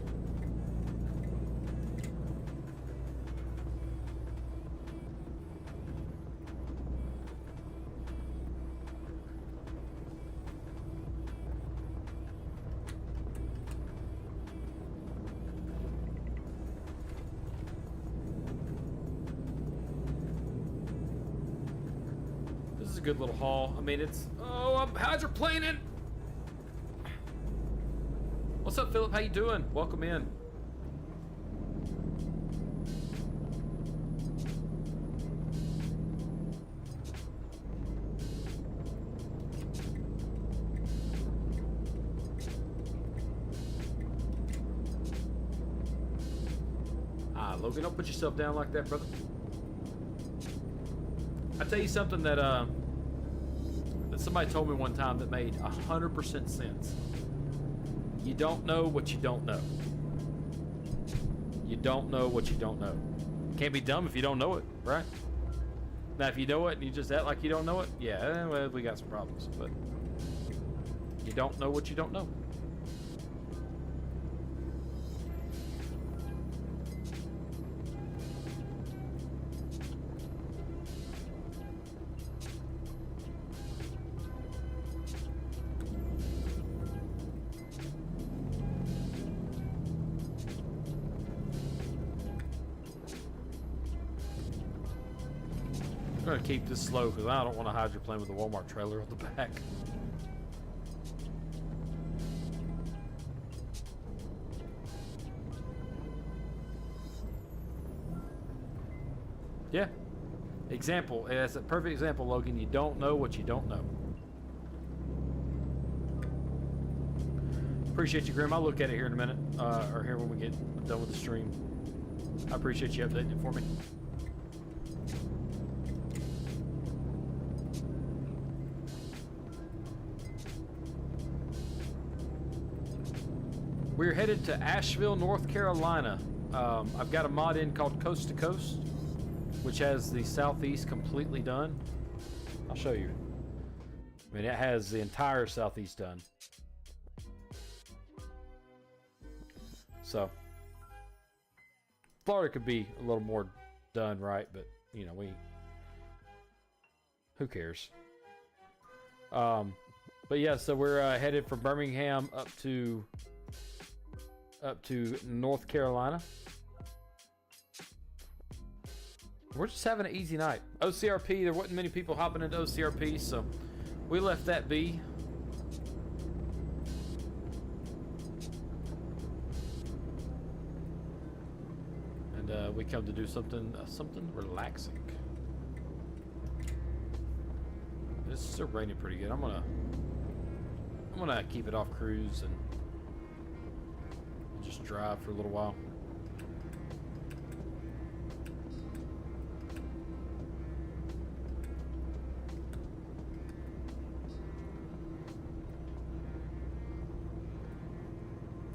Speaker 1: Good little haul. I mean, it's... Oh, I'm hydroplaning! What's up, Philip? How you doing? Welcome in. Logan, don't put yourself down like that, brother. I tell you something that that somebody told me one time that made 100% sense. You don't know what you don't know. You don't know what you don't know. Can't be dumb if you don't know it, right? Now, if you know it and you just act like you don't know it, yeah, well, we got some problems. But you don't know what you don't know. I'm gonna keep this slow because I don't want to hydroplane with a Walmart trailer on the back. Yeah. Example. That's a perfect example, Logan. You don't know what you don't know. Appreciate you, Grim. I'll look at it here in a minute, or here when we get done with the stream. I appreciate you updating it for me. We're headed to Asheville, North Carolina. I've got a mod in called Coast to Coast, which has the Southeast completely done. I'll show you. I mean, it has the entire Southeast done. So, Florida could be a little more done, right? But, you know, who cares? But yeah, so we're headed from Birmingham up to North Carolina. We're just having an easy night. OCRP, there wasn't many people hopping into OCRP, so we left that be. And we come to do something relaxing. It's still raining pretty good. I'm gonna keep it off cruise and just drive for a little while.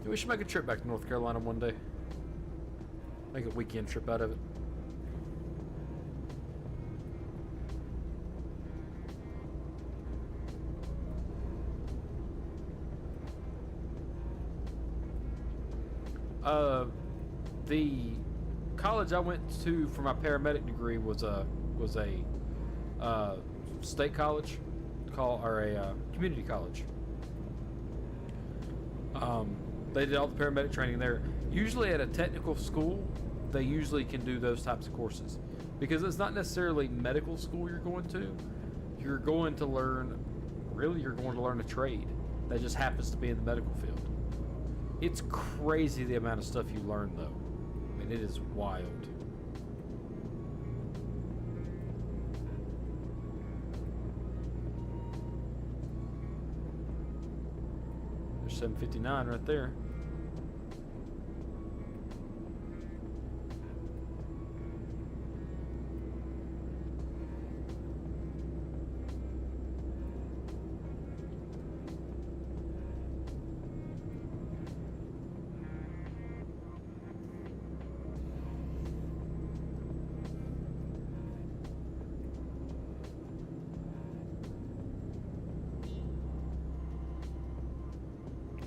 Speaker 1: We should make a trip back to North Carolina one day. Make a weekend trip out of it. The college I went to for my paramedic degree was a state college, or a community college. They did all the paramedic training there. Usually at a technical school, they usually can do those types of courses because it's not necessarily medical school you're going to. You're going to learn a trade that just happens to be in the medical field. It's crazy the amount of stuff you learn, though. I mean, it is wild. There's 759 right there.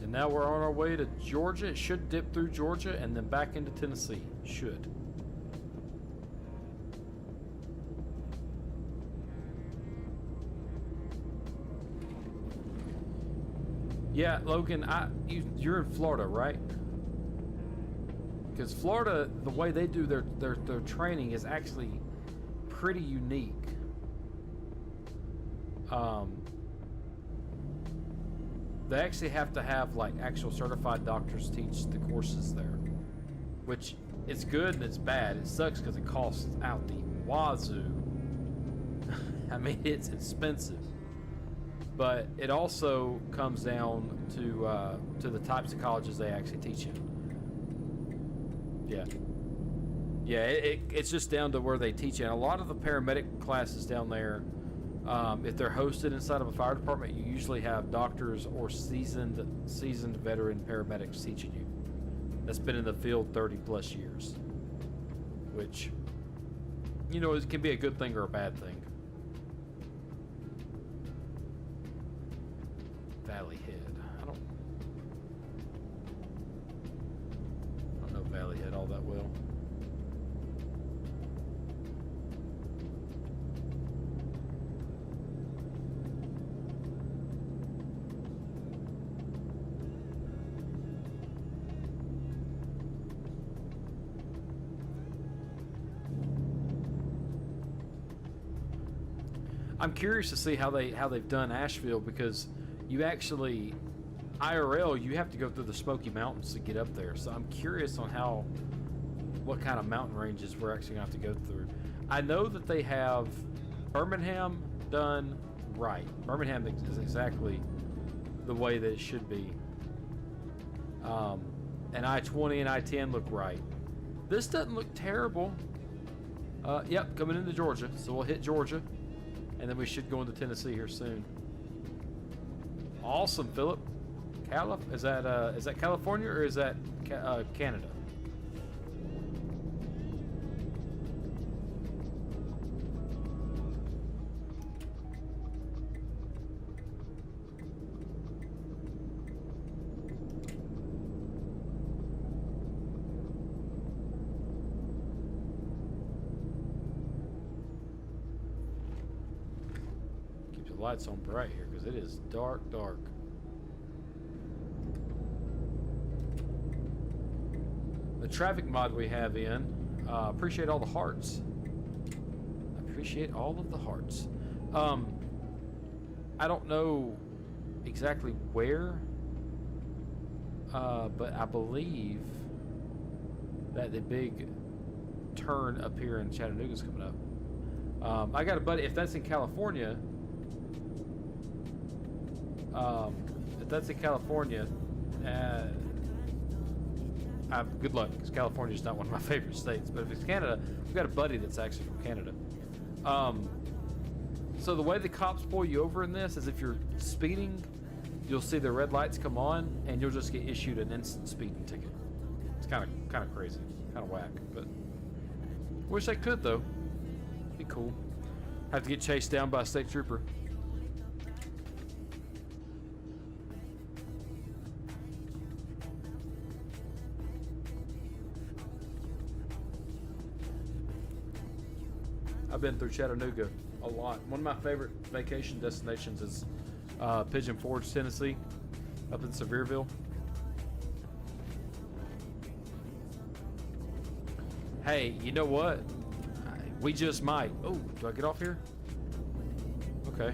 Speaker 1: Now we're on our way to Georgia. It should dip through Georgia and then back into Tennessee. Should. Yeah, Logan, you're in Florida, right? Because Florida, the way they do their training is actually pretty unique. they actually have to have like actual certified doctors teach the courses there, which it's good and it's bad. It sucks because it costs out the wazoo. I mean, it's expensive, but it also comes down to the types of colleges they actually teach in. Yeah, it's just down to where they teach it. And a lot of the paramedic classes down there, if they're hosted inside of a fire department, you usually have doctors or seasoned veteran paramedics teaching you. That's been in the field 30 plus years, which, you know, it can be a good thing or a bad thing. Valley Head. I don't know Valley Head all that well. I'm curious to see how they've done Asheville, because you actually IRL you have to go through the Smoky Mountains to get up there. So I'm curious on what kind of mountain ranges we're actually gonna have to go through. I know that they have Birmingham done right. Birmingham is exactly the way that it should be. And I-20 and I-10 look right. This doesn't look terrible. Yep, coming into Georgia, so we'll hit Georgia. And then we should go into Tennessee here soon. Awesome, Philip. Is that California or is that Canada? Lights on bright here because it is dark. The traffic mod we have in, appreciate all the hearts. Appreciate all of the hearts. I don't know exactly where, but I believe that the big turn up here in Chattanooga is coming up. I got a buddy, if that's in California. If that's in California, good luck, because California is not one of my favorite states. But if it's Canada, we've got a buddy that's actually from Canada. So the way the cops pull you over in this is if you're speeding, you'll see the red lights come on, and you'll just get issued an instant speeding ticket. It's kind of crazy, kind of whack. But wish I could though. Be cool. Have to get chased down by a state trooper. I've been through Chattanooga a lot. One of my favorite vacation destinations is Pigeon Forge, Tennessee, up in Sevierville. Hey, you know what? We just might. Oh, do I get off here? Okay.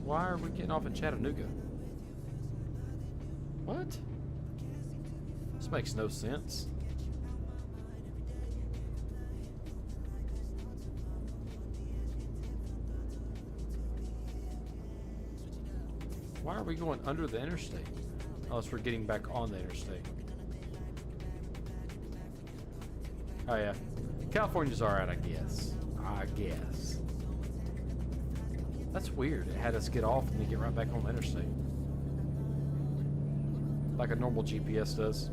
Speaker 1: Why are we getting off in Chattanooga? What? This makes no sense. Why are we going under the interstate? Unless we're getting back on the interstate. Oh yeah. California's alright, I guess. That's weird. It had us get off and then get right back on the interstate. Like a normal GPS does.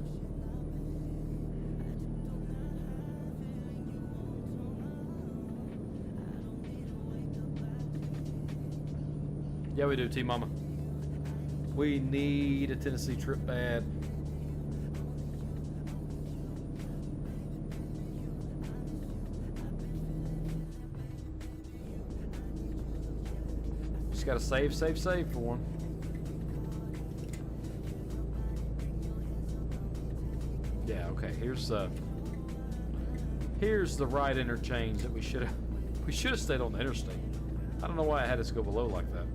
Speaker 1: Yeah, we do, T-Mama. We need a Tennessee trip bad. Just gotta save for one. Yeah, okay. Here's the right interchange that we should have stayed on the interstate. I don't know why I had us go below like that.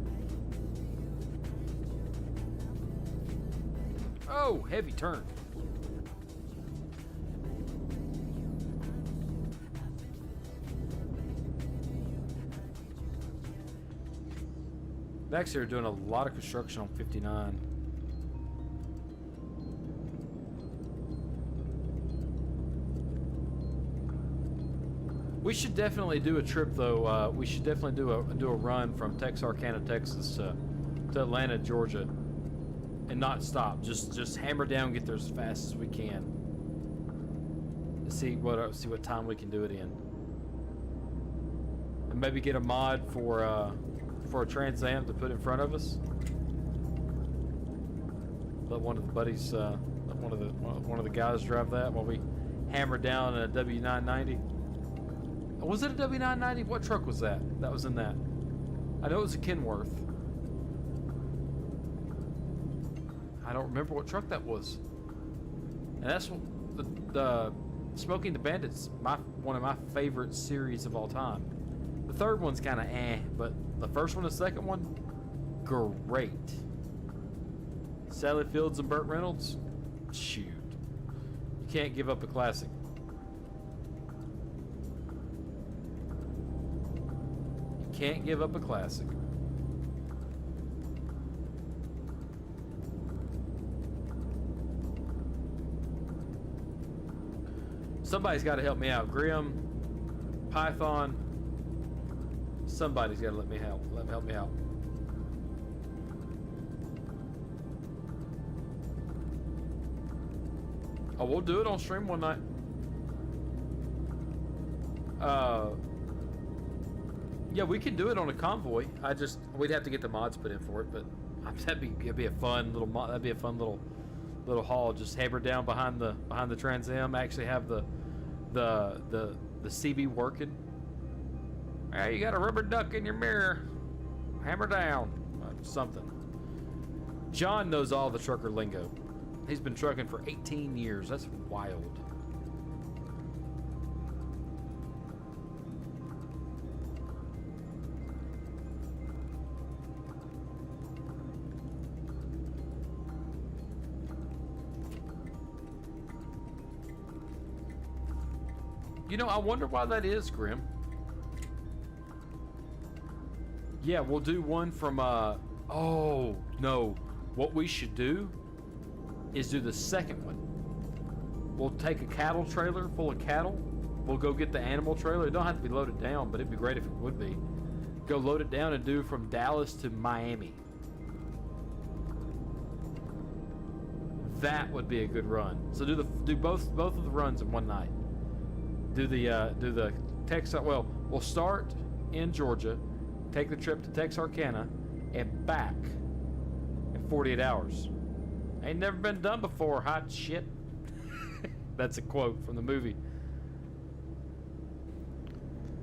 Speaker 1: Oh, heavy turn. Next, they're doing a lot of construction on 59. We should definitely do a trip, though. We should definitely do a run from Texarkana, Texas, to Atlanta, Georgia, and not stop. Just hammer down, get there as fast as we can. See what time we can do it in, and maybe get a mod for a Trans Am to put in front of us. Let one of the buddies, let one of the guys drive that while we hammer down a W990. Was it a W990? What truck was that? That was in that. I know it was a Kenworth. I don't remember what truck that was. And that's what the Smoking the Bandit's one of my favorite series of all time. The third one's kind of but the first one and the second one, great. Sally Fields and Burt Reynolds, shoot. You can't give up a classic. Can't give up a classic. Somebody's got to help me out. Grim, Python. Somebody's got to let me help me out. Oh, we'll do it on stream one night. Yeah, we can do it on a convoy. We'd have to get the mods put in for it, but it'd be a fun little that'd be a fun little haul. Just hammer down behind the Trans Am. Actually have the CB working. Hey, you got a rubber duck in your mirror. Hammer down. Something. John knows all the trucker lingo. He's been trucking for 18 years. That's wild. You know, I wonder why that is, Grim. Yeah, we'll do one from, oh, no. What we should do is do the second one. We'll take a cattle trailer full of cattle. We'll go get the animal trailer. It don't have to be loaded down, but it'd be great if it would be. Go load it down and do from Dallas to Miami. That would be a good run. So do both of the runs in one night. Do the Texas. Well, we'll start in Georgia, take the trip to Texarkana, and back in 48 hours. Ain't never been done before, hot shit. That's a quote from the movie.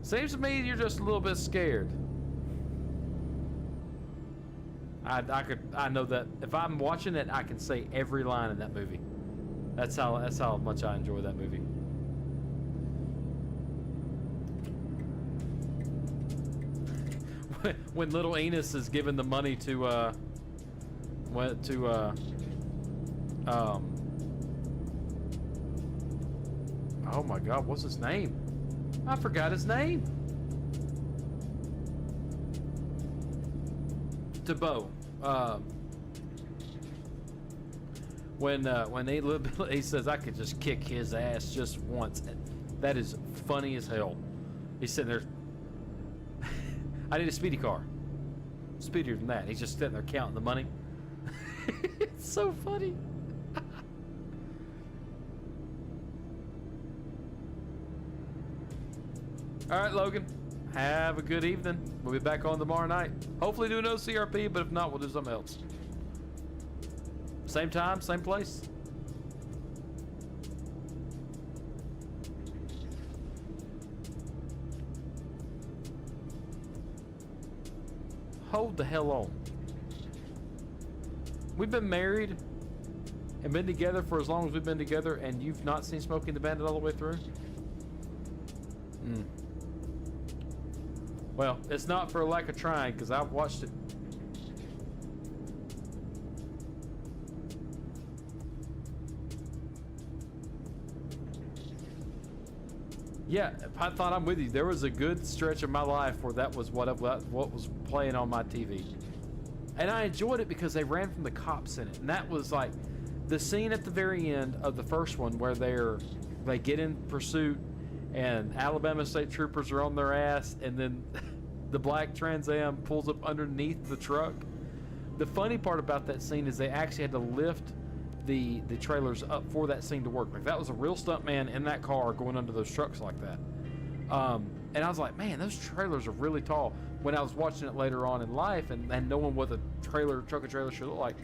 Speaker 1: Seems to me you're just a little bit scared. I know that if I'm watching it, I can say every line in that movie. That's how much I enjoy that movie. When little Enos is giving the money to oh my God, what's his name? I forgot his name. To Bo. When he says I could just kick his ass just once. That is funny as hell. He's sitting there. I need a speedy car. Speedier than that. He's just sitting there counting the money. It's so funny. All right, Logan. Have a good evening. We'll be back on tomorrow night. Hopefully do no OCRP, but if not, we'll do something else. Same time, same place. Hold the hell on. We've been married and been together for as long as we've been together, and you've not seen Smoking the Bandit all the way through? Well, it's not for lack of trying, because I've watched it. Yeah, Python, I'm with you. There was a good stretch of my life where that was what was playing on my TV. And I enjoyed it because they ran from the cops in it. And that was like the scene at the very end of the first one where they get in pursuit and Alabama State Troopers are on their ass, and then the black Trans Am pulls up underneath the truck. The funny part about that scene is they actually had to lift the trailers up for that scene to work. Like, that was a real stuntman in that car going under those trucks like that. And I was like, man, those trailers are really tall. When I was watching it later on in life and knowing what the truck and trailer should look like,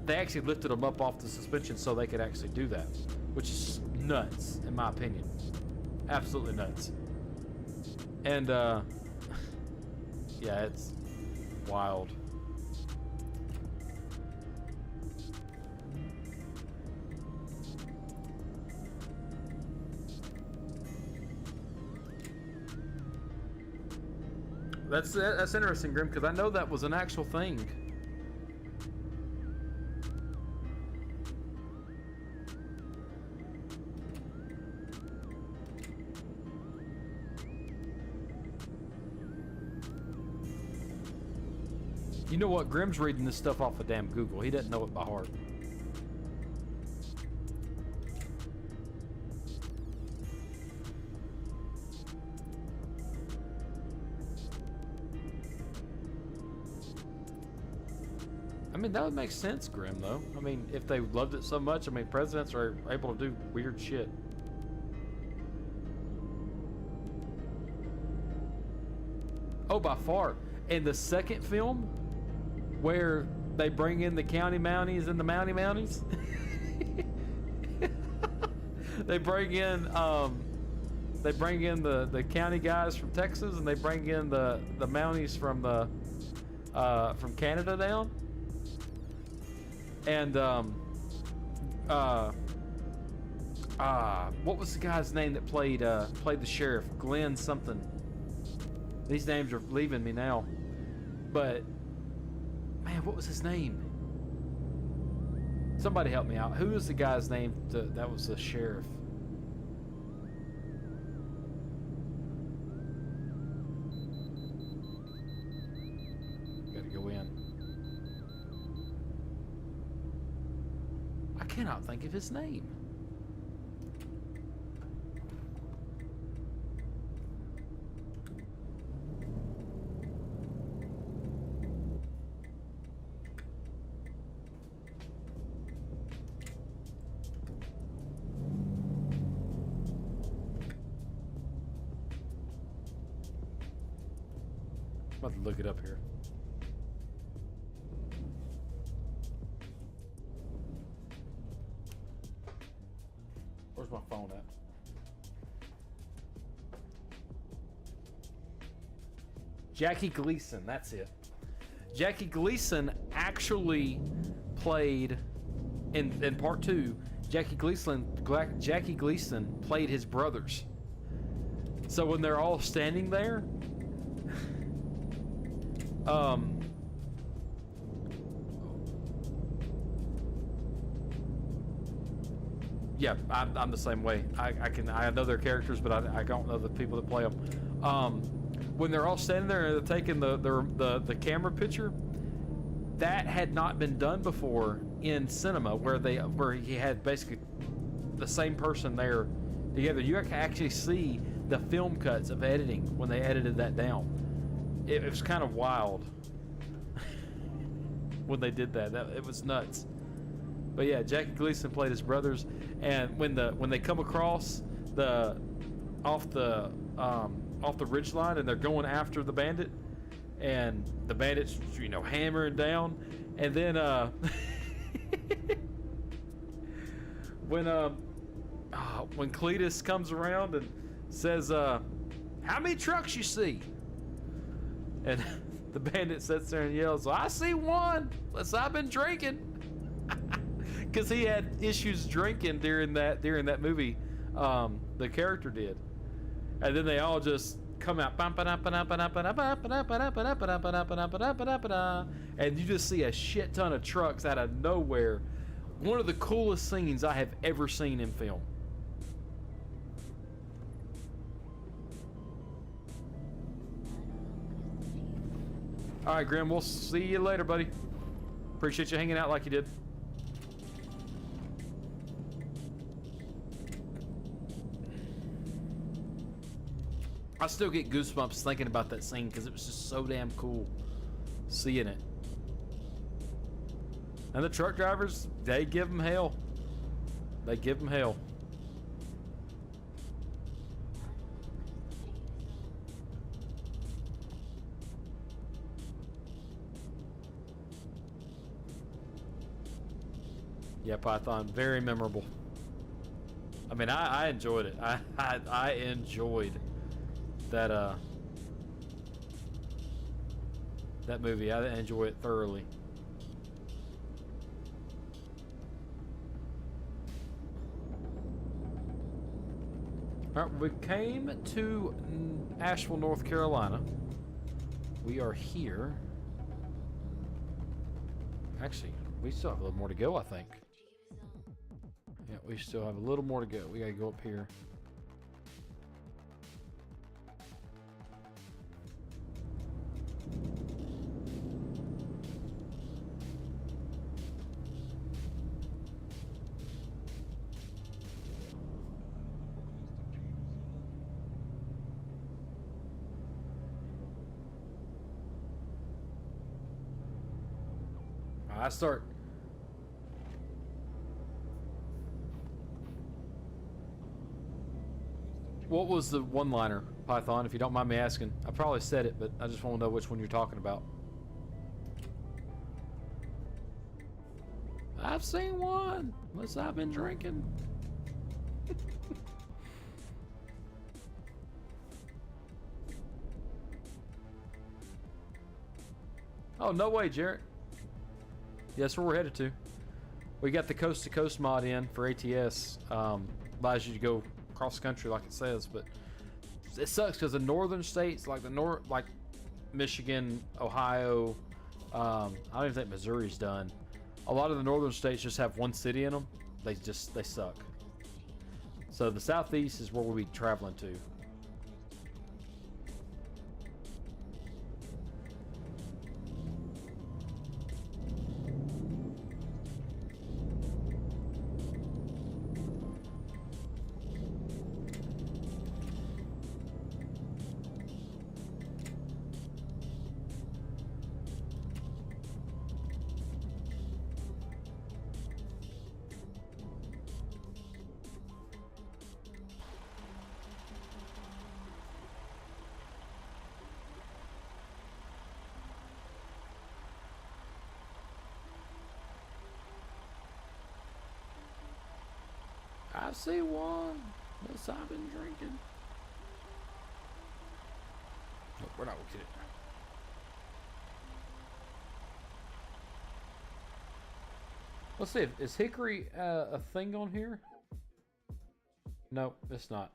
Speaker 1: they actually lifted them up off the suspension so they could actually do that, which is nuts in my opinion. Absolutely nuts. And yeah, it's wild. That's interesting, Grim, because I know that was an actual thing. You know what? Grim's reading this stuff off of damn Google. He doesn't know it by heart. I mean, that would make sense, Grim, though. I mean, if they loved it so much, I mean, presidents are able to do weird shit. Oh, by far. In the second film, where they bring in the county Mounties and the Mountie Mounties, they bring in the county guys from Texas, and they bring in the Mounties from Canada down. And what was the guy's name that played the sheriff? Glenn something. These names are leaving me now. But man, what was his name? Somebody help me out. Who was the guy's name that was the sheriff? Gotta go in. I cannot think of his name. I'm about to look it up here. Where's my phone at? Jackie Gleason, that's it. Jackie Gleason actually played in part 2. Jackie Gleason played his brothers. So when they're all standing there, yeah, I'm the same way. I know their characters, but I don't know the people that play them. When they're all standing there and they're taking the camera picture, that had not been done before in cinema, where he had basically the same person there together. You can actually see the film cuts of editing when they edited that down. It was kind of wild when they did that. It was nuts. But yeah, Jackie Gleason played his brothers, and when they come across off the ridge line and they're going after the bandit, and the bandit's hammering down, and then when Cletus comes around and says, "How many trucks you see?" And the bandit sits there and yells, "I see one, unless I've been drinking." Because he had issues drinking during that movie, the character did. And then they all just come out, and you just see a shit ton of trucks out of nowhere. One of the coolest scenes I have ever seen in film. All right, Grim, we'll see you later, buddy. Appreciate you hanging out like you did. I still get goosebumps thinking about that scene because it was just so damn cool seeing it. And the truck drivers, they give them hell. They give them hell. Yeah, Python, very memorable. I mean, I enjoyed it. I enjoyed that that movie. I enjoy it thoroughly. All right, we came to Asheville, North Carolina. We are here. Actually, we still have a little more to go, I think. Yeah, we still have a little more to go. We gotta go up here. I start. What was the one-liner, Python, if you don't mind me asking? I probably said it, but I just want to know which one you're talking about. I've seen one, unless I've been drinking. Oh, no way, Jarrett. Yeah, that's where we're headed to. We got the coast to coast mod in for ATS. Allows you to go cross country like it says, but it sucks because the northern states, like like Michigan, Ohio, I don't even think Missouri's done. A lot of the northern states just have one city in them. They suck. So the southeast is where we'll be traveling to. I see one. Unless I've been drinking. Nope, we're not gonna get it. Let's see. Is hickory a thing on here? No, it's not.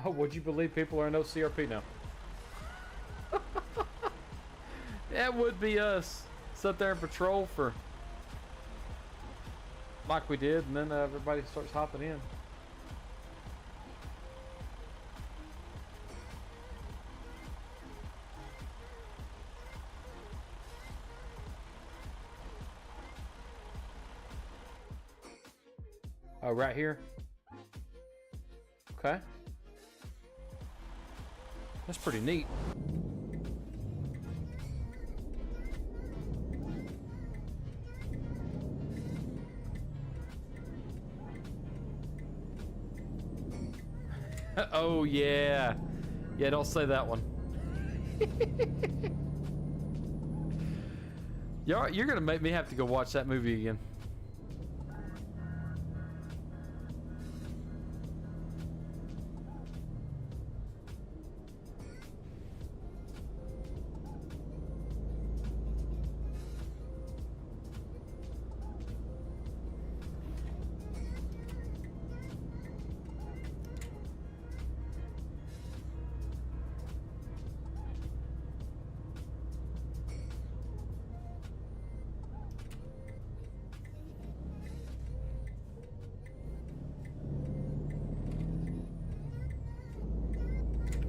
Speaker 1: Oh, would you believe people are in OCRP now? That would be us. Sit there and patrol for like we did, and then everybody starts hopping in. Oh, right here? Okay. That's pretty neat. Oh yeah. Yeah, don't say that one. You're gonna make me have to go watch that movie again.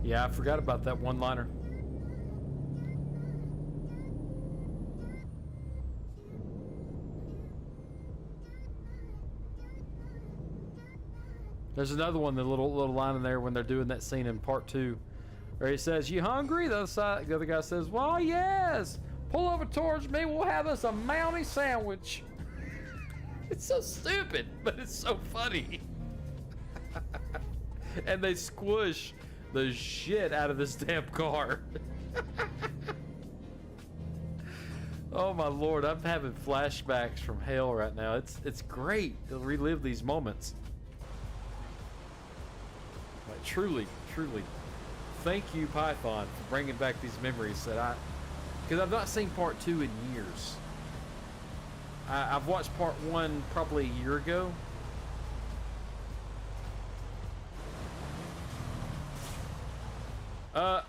Speaker 1: Yeah, I forgot about that one-liner. There's another one, the little line in there when they're doing that scene in part 2, where he says, "You hungry?" The other guy says, "Well, yes. Pull over towards me. We'll have us a Mountie sandwich." It's so stupid, but it's so funny. And they squish the shit out of this damn car. Oh my lord, I'm having flashbacks from hell right now. It's great to relive these moments. Like truly, thank you, Python, for bringing back these memories because I've not seen part 2 in years. I've watched part 1 probably a year ago.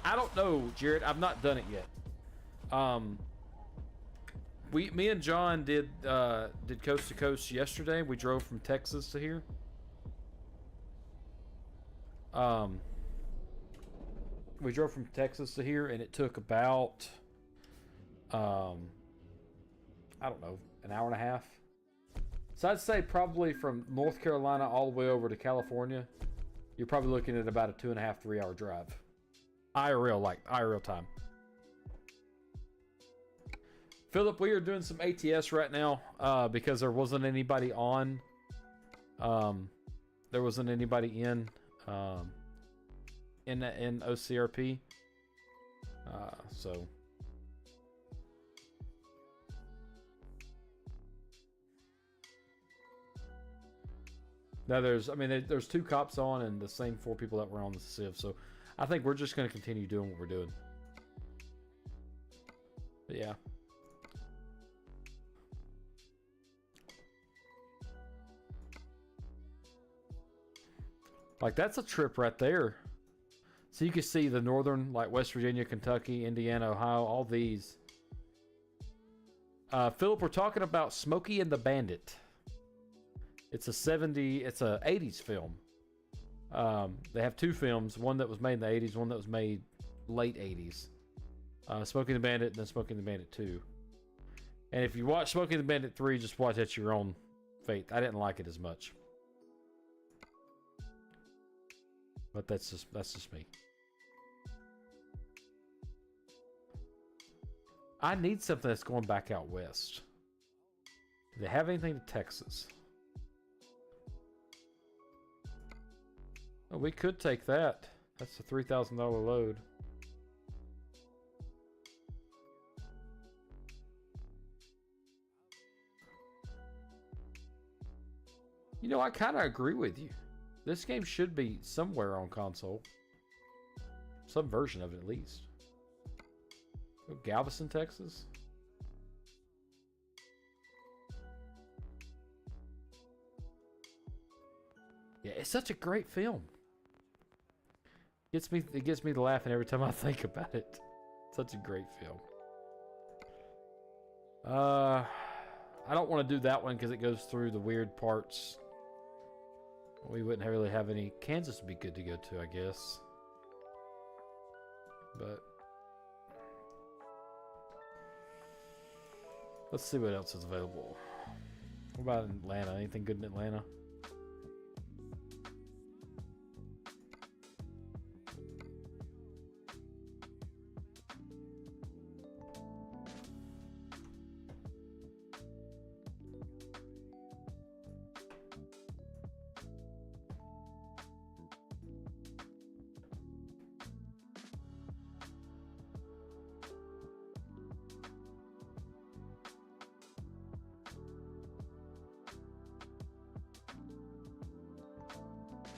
Speaker 1: I don't know, Jared. I've not done it yet. Me and John did coast to coast yesterday. We drove from Texas to here. We drove from Texas to here, and it took about I don't know, an hour and a half. So I'd say probably from North Carolina all the way over to California, you're probably looking at about a 2.5, 3 hour drive. IRL time. Philip, we are doing some ATS right now because there wasn't anybody on. There wasn't anybody in OCRP. So. Now there's 2 cops on and the same 4 people that were on the Civ. So I think we're just going to continue doing what we're doing. But yeah. Like, that's a trip right there. So you can see the northern, like West Virginia, Kentucky, Indiana, Ohio, all these. Philip, we're talking about Smokey and the Bandit. It's a 80s film. They have 2 films, one that was made in the 80s, one that was made late 80s. Smokey and the Bandit and then Smokey and the Bandit 2. And if you watch Smokey and the Bandit 3, just watch at your own fate. I didn't like it as much. But that's just me. I need something that's going back out west. Do they have anything to Texas? Oh, we could take that. That's a $3,000 load. You know, I kind of agree with you. This game should be somewhere on console. Some version of it, at least. Oh, Galveston, Texas? Yeah, it's such a great film. It gets me to laughing every time I think about it. Such a great film. I don't want to do that one because it goes through the weird parts. We wouldn't really have any. Kansas would be good to go to, I guess. But let's see what else is available. What about Atlanta? Anything good in Atlanta?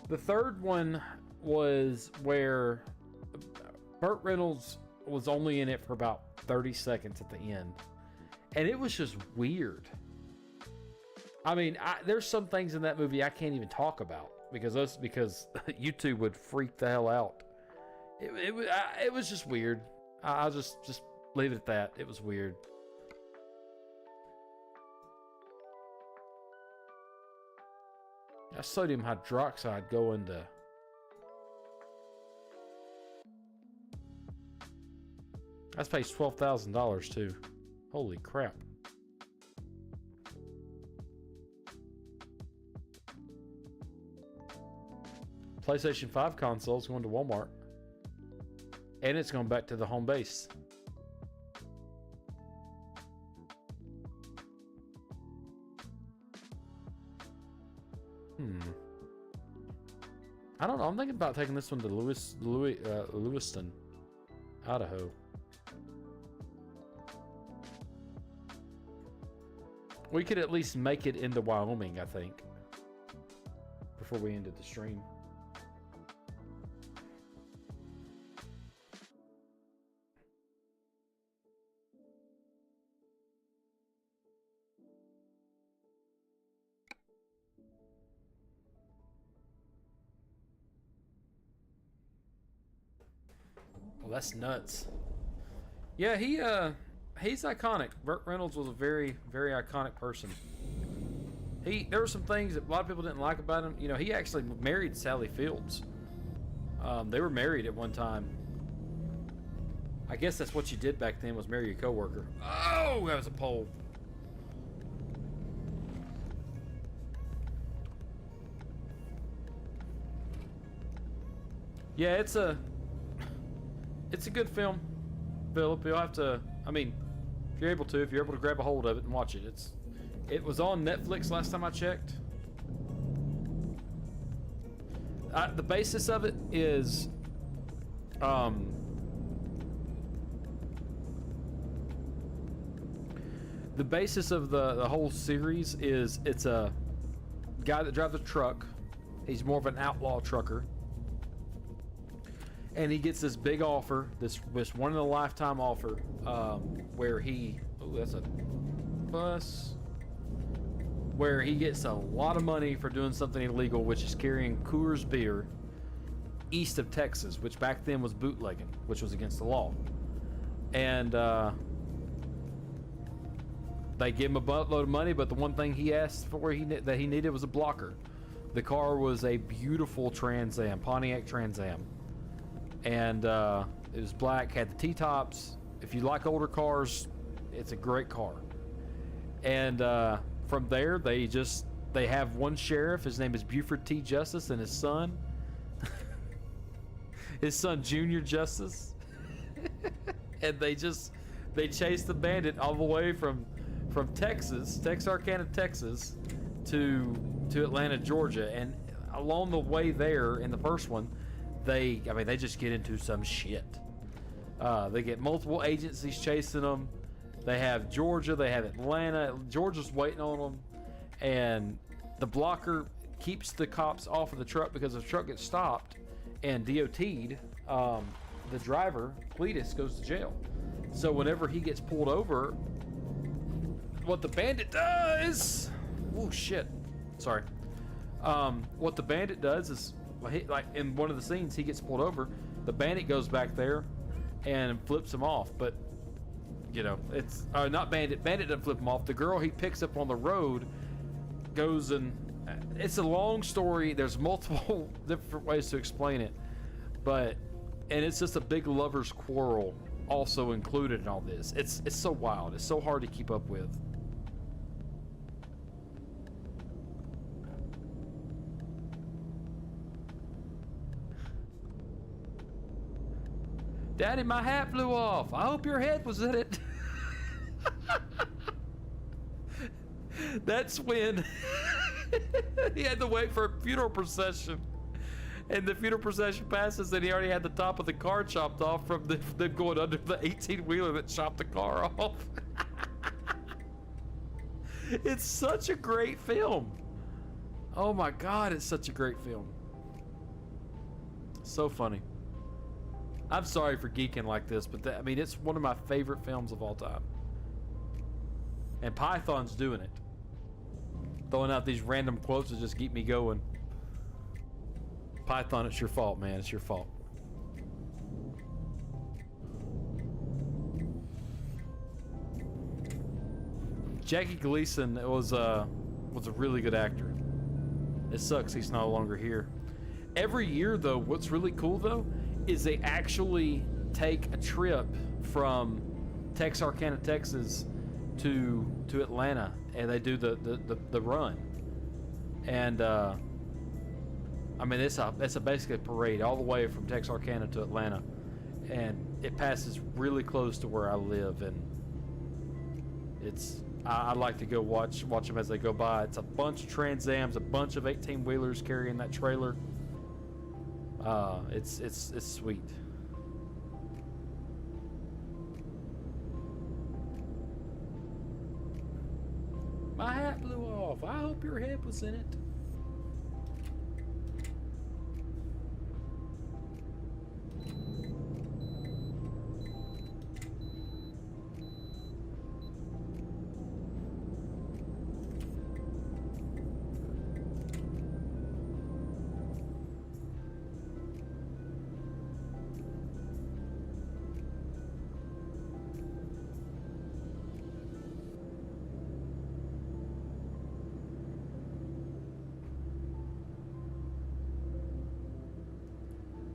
Speaker 1: The third one was where Burt Reynolds was only in it for about 30 seconds at the end. And it was just weird. I mean, there's some things in that movie I can't even talk about because YouTube would freak the hell out. It was just weird. I'll just leave it at that. It was weird. Sodium hydroxide going to That's pays $12,000 too. Holy crap. PlayStation 5 console's going to Walmart. And it's going back to the home base. I don't know. I'm thinking about taking this one to Lewiston, Idaho. We could at least make it into Wyoming, I think, before we ended the stream. Well, that's nuts. Yeah, he's iconic. Burt Reynolds was a very, very iconic person. There were some things that a lot of people didn't like about him. You know, he actually married Sally Fields. They were married at one time. I guess that's what you did back then, was marry a coworker. Oh, that was a pole. Yeah, it's a good film, Philip. You'll have to, I mean, if you're able to grab a hold of it and watch it. It was on Netflix last time I checked. The basis of it is, the basis of the whole series is, it's a guy that drives a truck. He's more of an outlaw trucker. And he gets this big offer, this one in a lifetime offer, where that's a bus, where he gets a lot of money for doing something illegal, which is carrying Coors beer east of Texas, which back then was bootlegging, which was against the law. And they give him a buttload of money, but the one thing he asked for that he needed was a blocker. The car was a beautiful Trans Am, Pontiac Trans Am. And it was black, had the T-tops. If you like older cars, it's a great car. And from there, they have one sheriff. His name is Buford T. Justice, and his son, Junior Justice. And they chase the bandit all the way from Texarkana, Texas, to Atlanta, Georgia. And along the way there, in the first one, they just get into some shit. They get multiple agencies chasing them. They have Georgia, they have Atlanta. Georgia's waiting on them, and the blocker keeps the cops off of the truck because the truck gets stopped and DOT'd. The driver, Cletus, goes to jail. So whenever he gets pulled over, what the bandit does, oh shit, sorry. What the bandit does is, like in one of the scenes, he gets pulled over. The bandit goes back there and flips him off. But you know, it's not bandit. Bandit doesn't flip him off. The girl he picks up on the road goes, and it's a long story. There's multiple different ways to explain it, and it's just a big lovers' quarrel also included in all this. It's so wild. It's so hard to keep up with. Daddy, my hat flew off. I hope your head was in it. That's when he had to wait for a funeral procession. And the funeral procession passes, and he already had the top of the car chopped off from them going under the 18-wheeler that chopped the car off. It's such a great film. Oh my God, it's such a great film. So funny. I'm sorry for geeking like this, but I mean, it's one of my favorite films of all time. And Python's doing it. Throwing out these random quotes to just keep me going. Python, it's your fault, man. It's your fault. Jackie Gleason was a really good actor. It sucks he's no longer here. Every year, though, what's really cool, though, is they actually take a trip from Texarkana, Texas to Atlanta, and they do the run. And I mean, it's basically a parade all the way from Texarkana to Atlanta, and it passes really close to where I live, and I like to go watch them as they go by. It's a bunch of Trans Ams, a bunch of 18-wheelers carrying that trailer. It's sweet. My hat blew off. I hope your head was in it.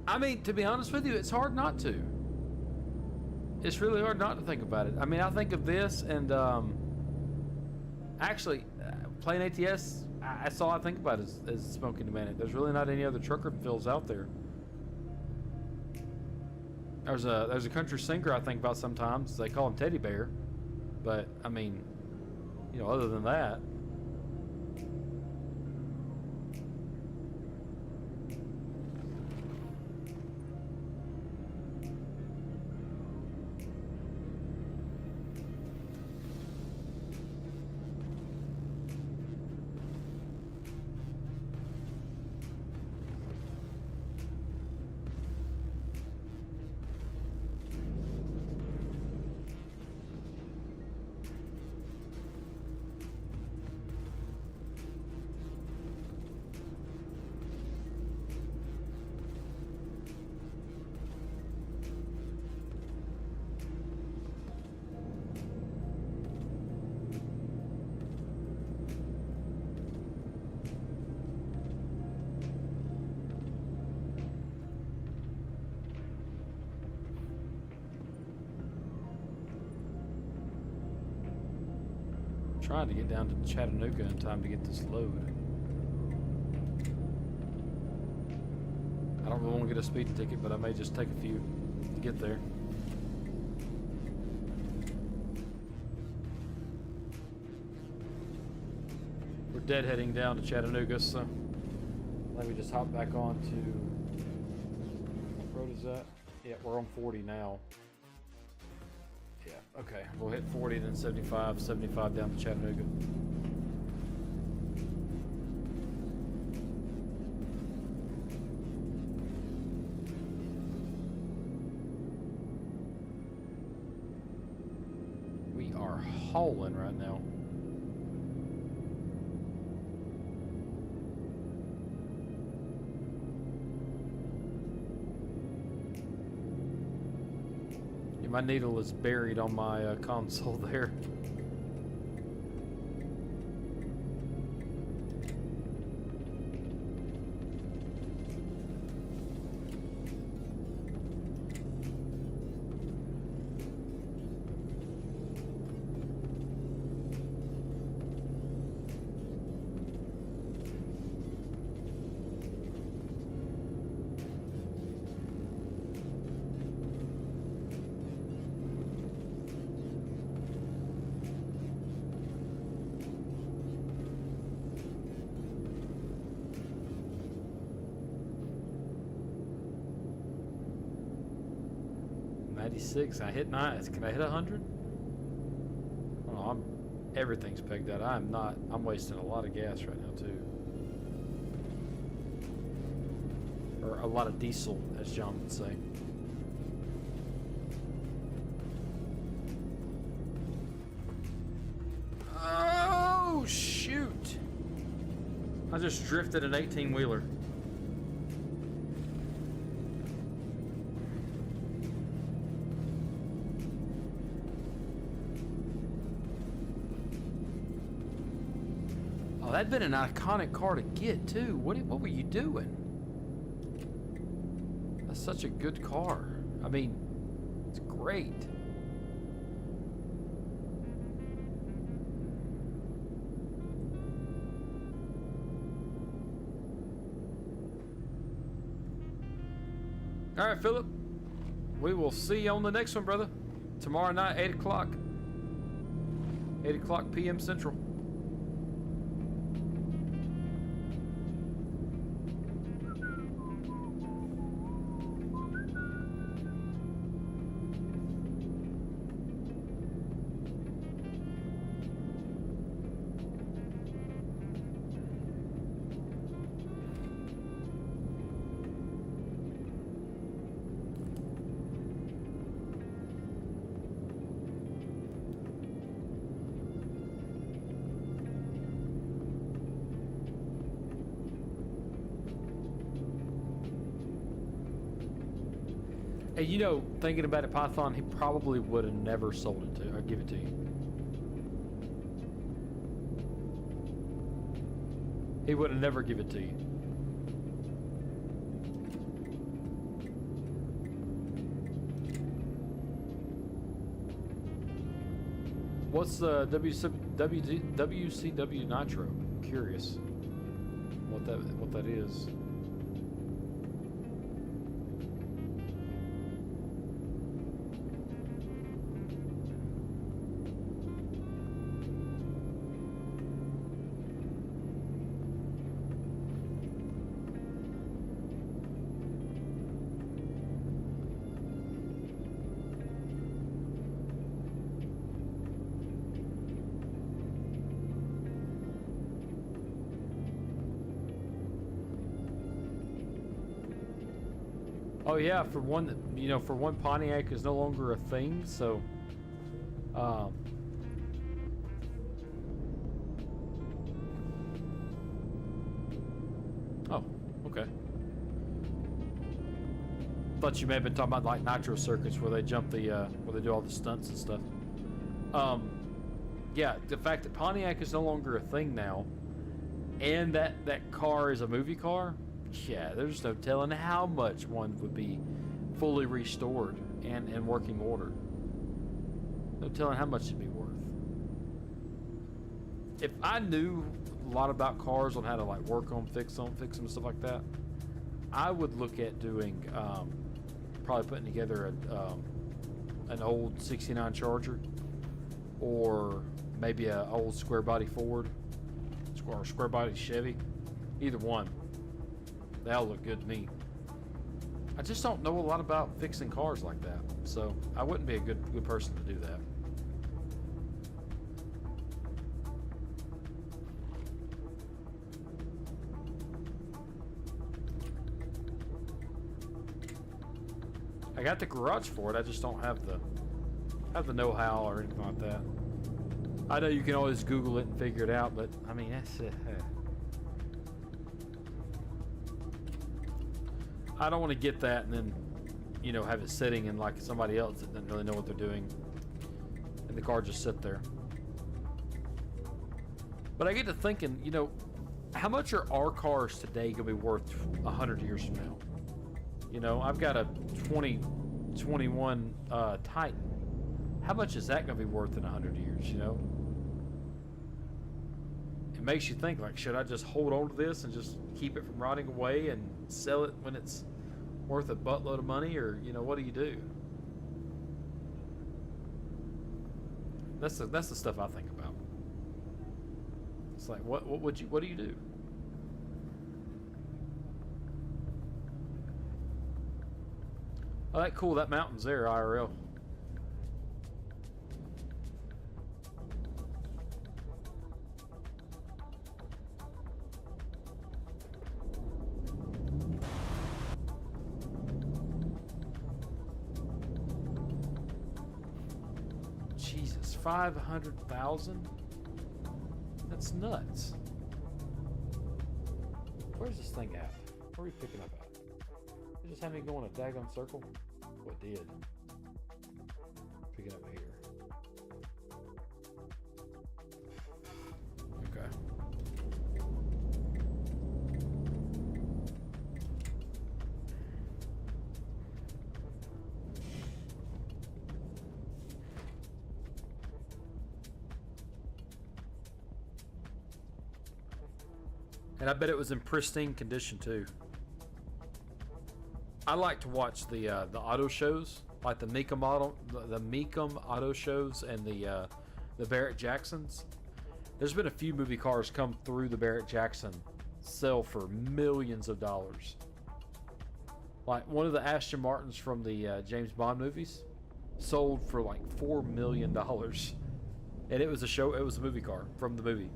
Speaker 1: I mean, to be honest with you, it's hard not to. It's really hard not to think about it. I mean, I think of this, and actually, playing ATS, that's all I think about is Smoking the Bandit. There's really not any other trucker fills out there. There's a country singer I think about sometimes. They call him Teddy Bear, but I mean, you know, other than that. Trying to get down to Chattanooga in time to get this load. I don't really want to get a speeding ticket, but I may just take a few to get there. We're deadheading down to Chattanooga, so let me just hop back on to, what road is that? Yeah, we're on 40 now. Yeah, okay, we'll hit 40, then 75 down to Chattanooga. We are hauling right now. My needle is buried on my console there. I hit 9. Can I hit 100? Oh, everything's pegged out. I'm wasting a lot of gas right now too. Or a lot of diesel, as John would say. Oh, shoot. I just drifted an 18-wheeler. That'd been an iconic car to get too. What were you doing? That's such a good car. I mean, It's great. All right, Philip. We will see you on the next one, brother. Tomorrow night, 8 o'clock. 8 o'clock p.m. Central. Hey, you know, thinking about it, Python, he probably would have never sold it to, or give it to you. He would have never give it to you. What's the WCW Nitro? I'm curious what that is. Oh yeah, for one, you know, for one, Pontiac is no longer a thing, so oh, okay. Thought you may have been talking about like nitro circuits where they jump the where they do all the stunts and stuff. Yeah, the fact that Pontiac is no longer a thing now, and that car is a movie car. Yeah, there's no telling how much one would be fully restored and in working order. No telling how much it'd be worth. If I knew a lot about cars on how to like work on, fix them, stuff like that, I would look at doing probably putting together an old '69 Charger, or maybe a old square body Ford or a square body Chevy. Either one. They all look good to me. I just don't know a lot about fixing cars like that, so I wouldn't be a good person to do that. I got the garage for it. I just don't have the know-how or anything like that. I know you can always Google it and figure it out, but I mean that's I don't want to get that and then, you know, have it sitting in like somebody else that doesn't really know what they're doing, and the car just sit there. But I get to thinking, you know, how much are our cars today gonna be worth 100 years from now? You know, I've got a 2021 Titan. How much is that gonna be worth in 100 years? You know, it makes you think, like, should I just hold on to this and just keep it from rotting away and sell it when it's worth a buttload of money, or, you know, what do you do? That's the stuff I think about. It's like, what do you do? Oh, that cool. That mountain's there, IRL. Jesus, 500,000? That's nuts. Where's this thing at? Where are we picking up at? It just had me going a daggone circle. What did? Pick it up here. Okay. And I bet it was in pristine condition too. I like to watch the auto shows, like the Mecum auto shows, and the Barrett Jacksons. There's been a few movie cars come through the Barrett Jackson, sell for millions of dollars. Like one of the Aston Martins from the James Bond movies sold for like $4 million, and it was a movie car from the movie.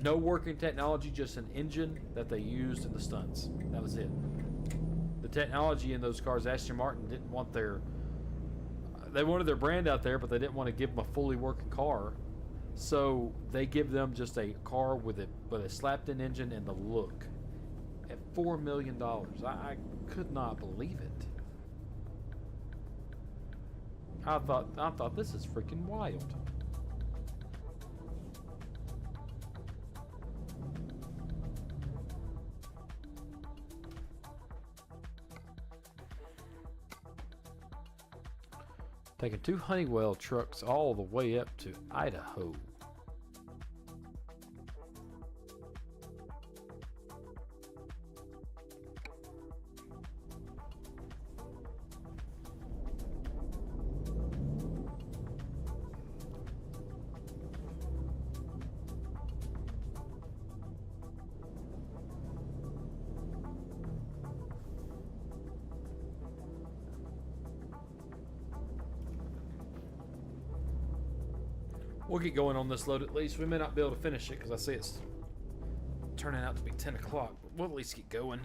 Speaker 1: No working technology, just an engine that they used in the stunts. That was it. The technology in those cars, Aston Martin didn't want they wanted their brand out there, but they didn't want to give them a fully working car. So they give them just a car with a slapped-in engine and the look. At $4 million, I could not believe it. I thought this is freaking wild. Taking 2 Honeywell trucks all the way up to Idaho. We'll get going on this load at least. We may not be able to finish it because I see it's turning out to be 10 o'clock. But we'll at least get going.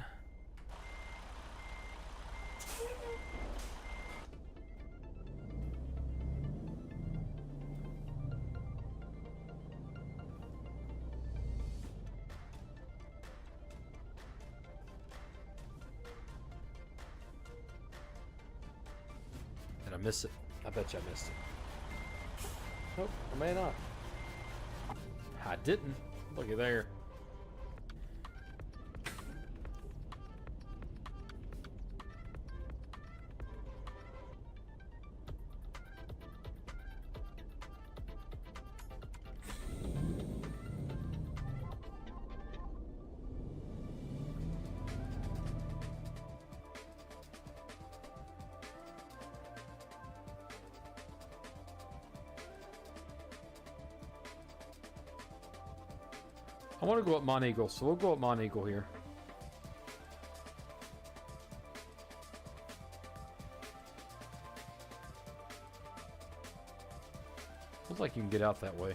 Speaker 1: Did I miss it? I bet you I missed it. Nope, I may not. I didn't. Look at there. I want to go up Mont Eagle, so we'll go up Mont Eagle here. Looks like you can get out that way.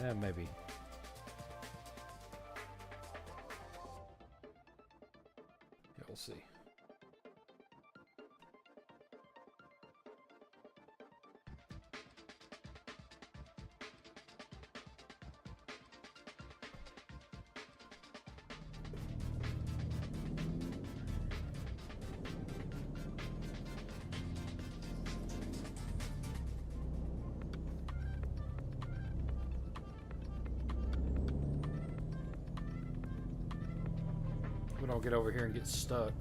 Speaker 1: Yeah, maybe. Yeah, we'll see. We don't get over here and get stuck.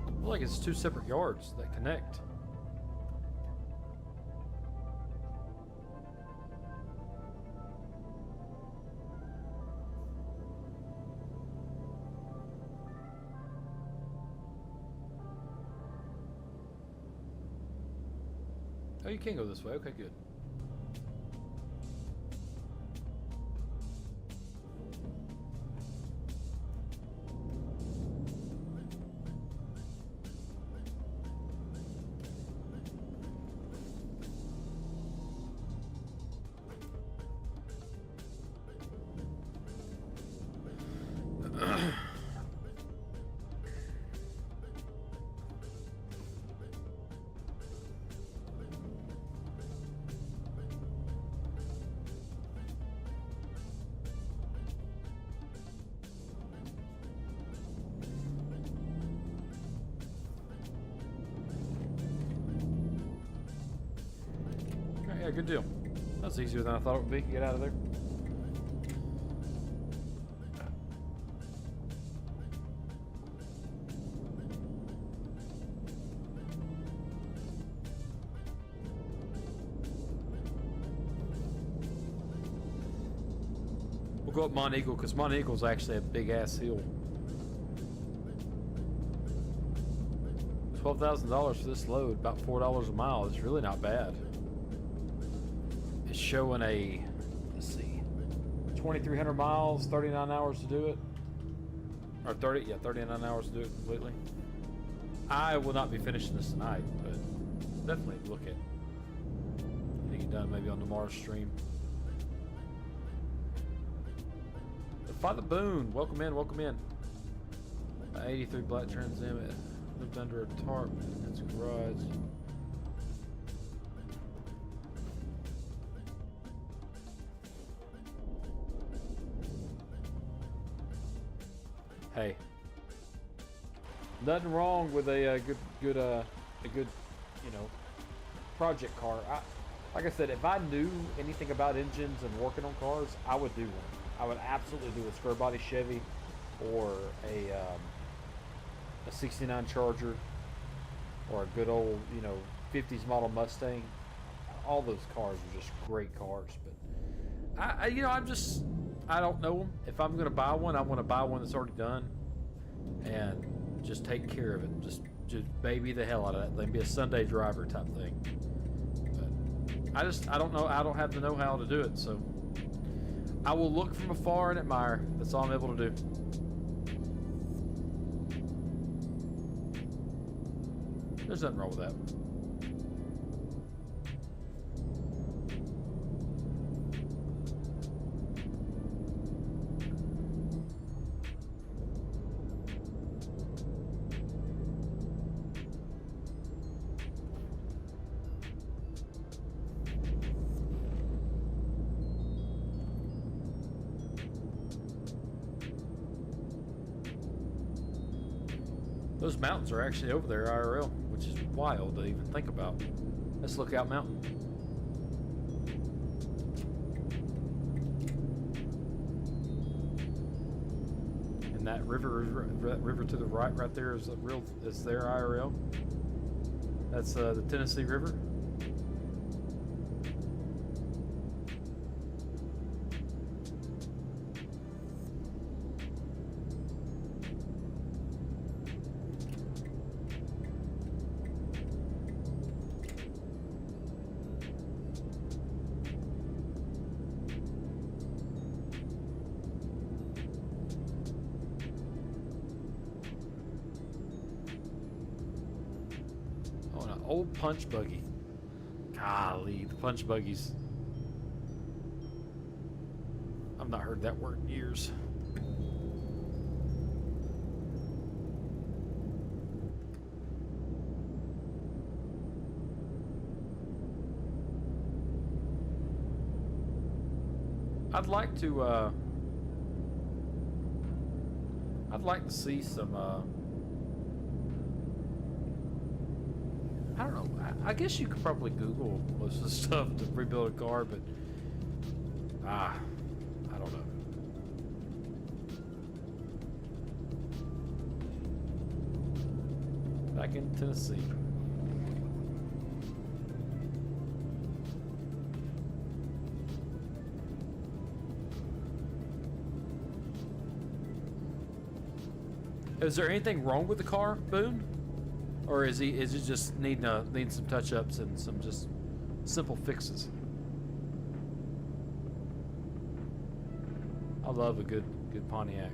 Speaker 1: I feel like it's 2 separate yards that connect. Oh, you can go this way. Okay, good. Yeah, good deal. That's easier than I thought it would be. Get out of there. go up Mont Eagle because Mont Eagle's actually a big ass hill. $12,000 for this load, about $4 a mile. It's really not bad. It's showing a, let's see, 2,300 miles, 39 hours to do it. Or 39 hours to do it completely. I will not be finishing this tonight, but definitely look at it. Get it done maybe on tomorrow's stream. The Father Boone, welcome in, welcome in. 83 Black Trans Am, lived under a tarp in its garage. Hey, nothing wrong with a good, you know, project car. Like I said, if I knew anything about engines and working on cars, I would do one. I would absolutely do a square body Chevy or a 69 Charger or a good old, you know, 50s model Mustang. All those cars are just great cars. But you know, I don't know them. If I'm going to buy one, I want to buy one that's already done and just take care of it. Just baby the hell out of that thing. Be a Sunday driver type thing. But I don't know. I don't have the know-how to do it, so I will look from afar and admire. That's all I'm able to do. There's nothing wrong with that. Those mountains are actually over there IRL, which is wild to even think about. Let's Lookout Mountain. And that river to the right there is their IRL. That's the Tennessee River. Old punch buggy. Golly, the punch buggies. I've not heard that word in years. I'd like to see some I don't know. I guess you could probably Google most of the stuff to rebuild a car, but I don't know. Back in Tennessee. Is there anything wrong with the car, Boone? Or is it just needing some touch-ups and some just simple fixes? I love a good Pontiac.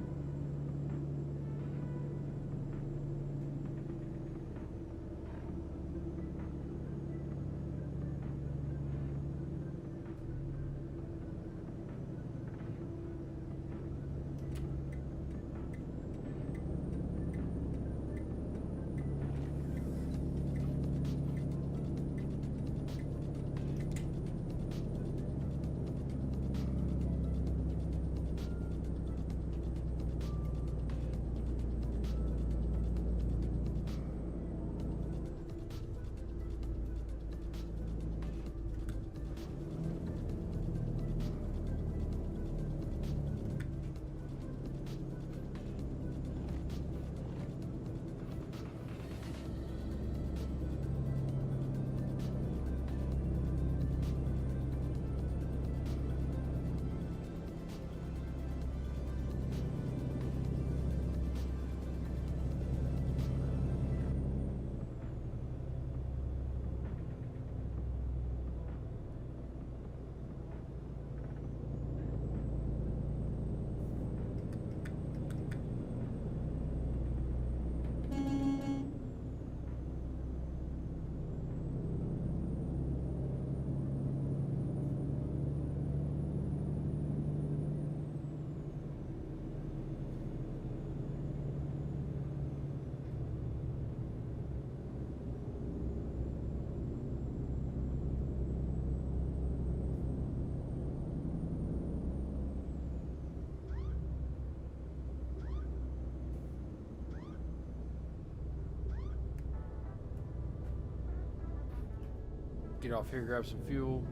Speaker 1: Get off here, grab some fuel.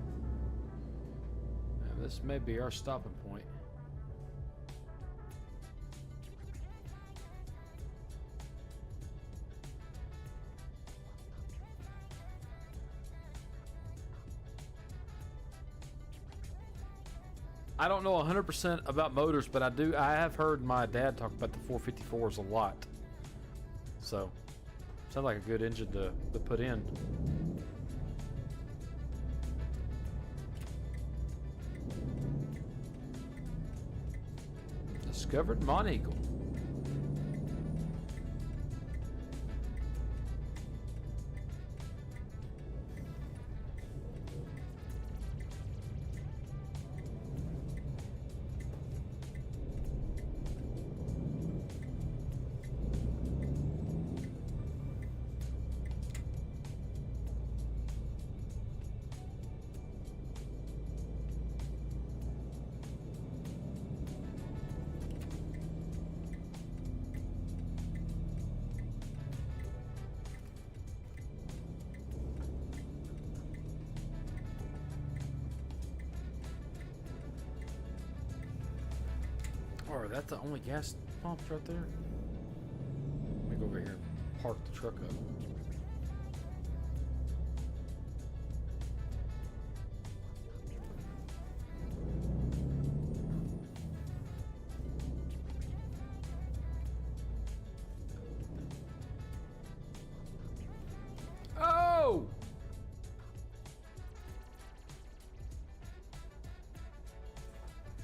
Speaker 1: Now, this may be our stopping point. I don't know 100% about motors, but I have heard my dad talk about the 454s a lot. So, sounds like a good engine to put in. Discovered Monteagle. Or that's the only gas pumps right there. Let me go over here and park the truck up. Oh!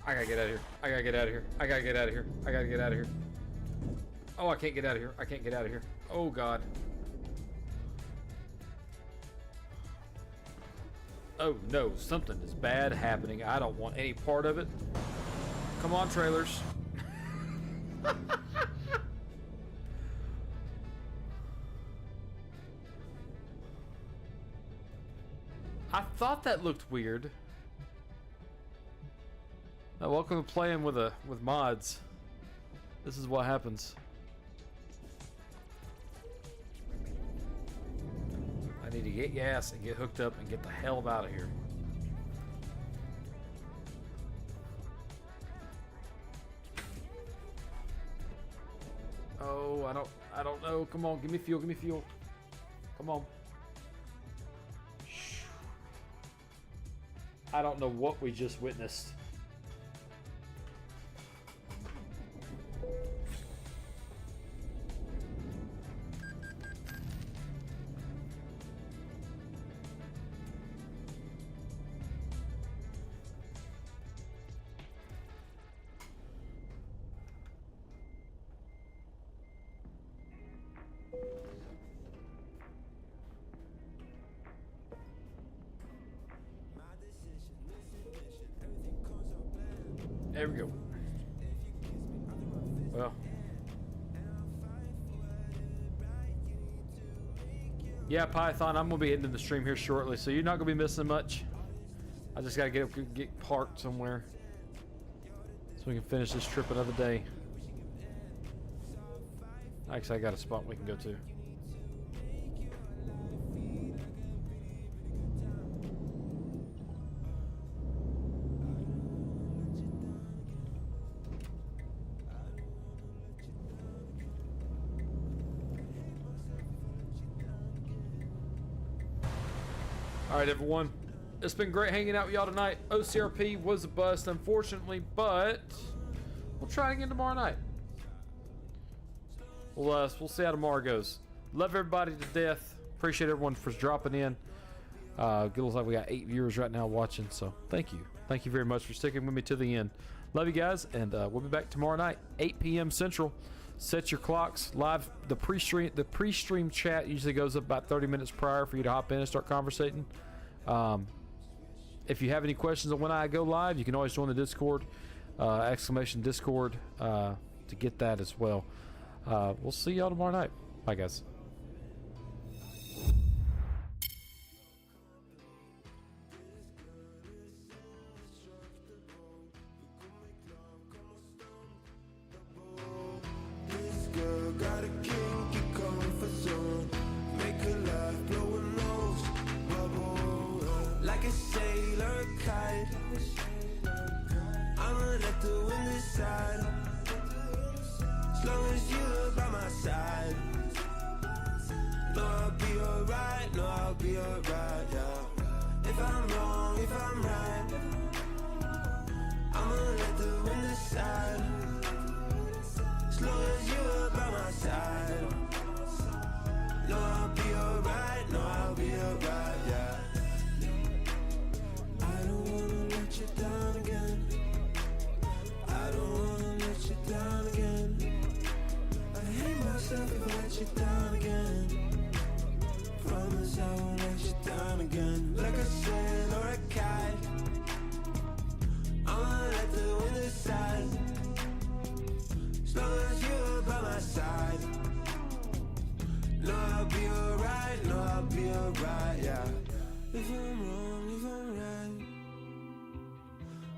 Speaker 1: I gotta get out of here. I gotta get out of here. I gotta get out of here. I gotta get out of here. Oh, I can't get out of here. I can't get out of here. Oh, God. Oh, no. Something is bad happening. I don't want any part of it. Come on, trailers. I thought that looked weird. Welcome to playing with mods. This is what happens. I need to get gas and get hooked up and get the hell out of here. Oh, I don't know. Come on, give me fuel, give me fuel. Come on. I don't know what we just witnessed. There we go. Well. Yeah, Python, I'm going to be hitting the stream here shortly, so you're not going to be missing much. I just got to get parked somewhere so we can finish this trip another day. Actually, I got a spot we can go to. All right, everyone. It's been great hanging out with y'all tonight. OCRP was a bust, unfortunately, but we'll try again tomorrow night. We'll see how tomorrow goes. Love everybody to death. Appreciate everyone for dropping in. It looks like we got 8 viewers right now watching, so thank you. Thank you very much for sticking with me to the end. Love you guys, and we'll be back tomorrow night, 8 p.m. Central. Set your clocks. Live the pre-stream chat usually goes up about 30 minutes prior for you to hop in and start conversating. If you have any questions on when I go live, you can always join the Discord, !Discord, to get that as well. We'll see y'all tomorrow night. Bye, guys.
Speaker 2: Got a kinky comfort zone. Make her laugh, blow her nose, bubble. alright, no, I'll be alright, yeah. If I'm wrong, if I'm right, I'ma let the wind decide. As long as you're by my side, no, I'll be alright, no, I'll be alright, yeah. I don't wanna let you down again. I don't wanna let you down again. I hate myself if I let you down again. Promise I won't let you down again. Like a sail or a kite, I'ma let the wind decide. As long as you're by my side, no, I'll be alright, no, I'll be alright, yeah. If I'm wrong, if I'm right,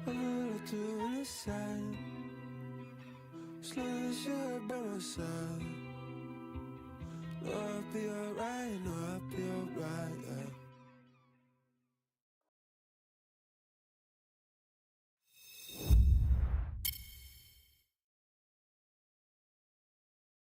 Speaker 2: I'ma let the wind decide. As long as you're by my side, no, I'll be alright, no, I'll be alright, yeah.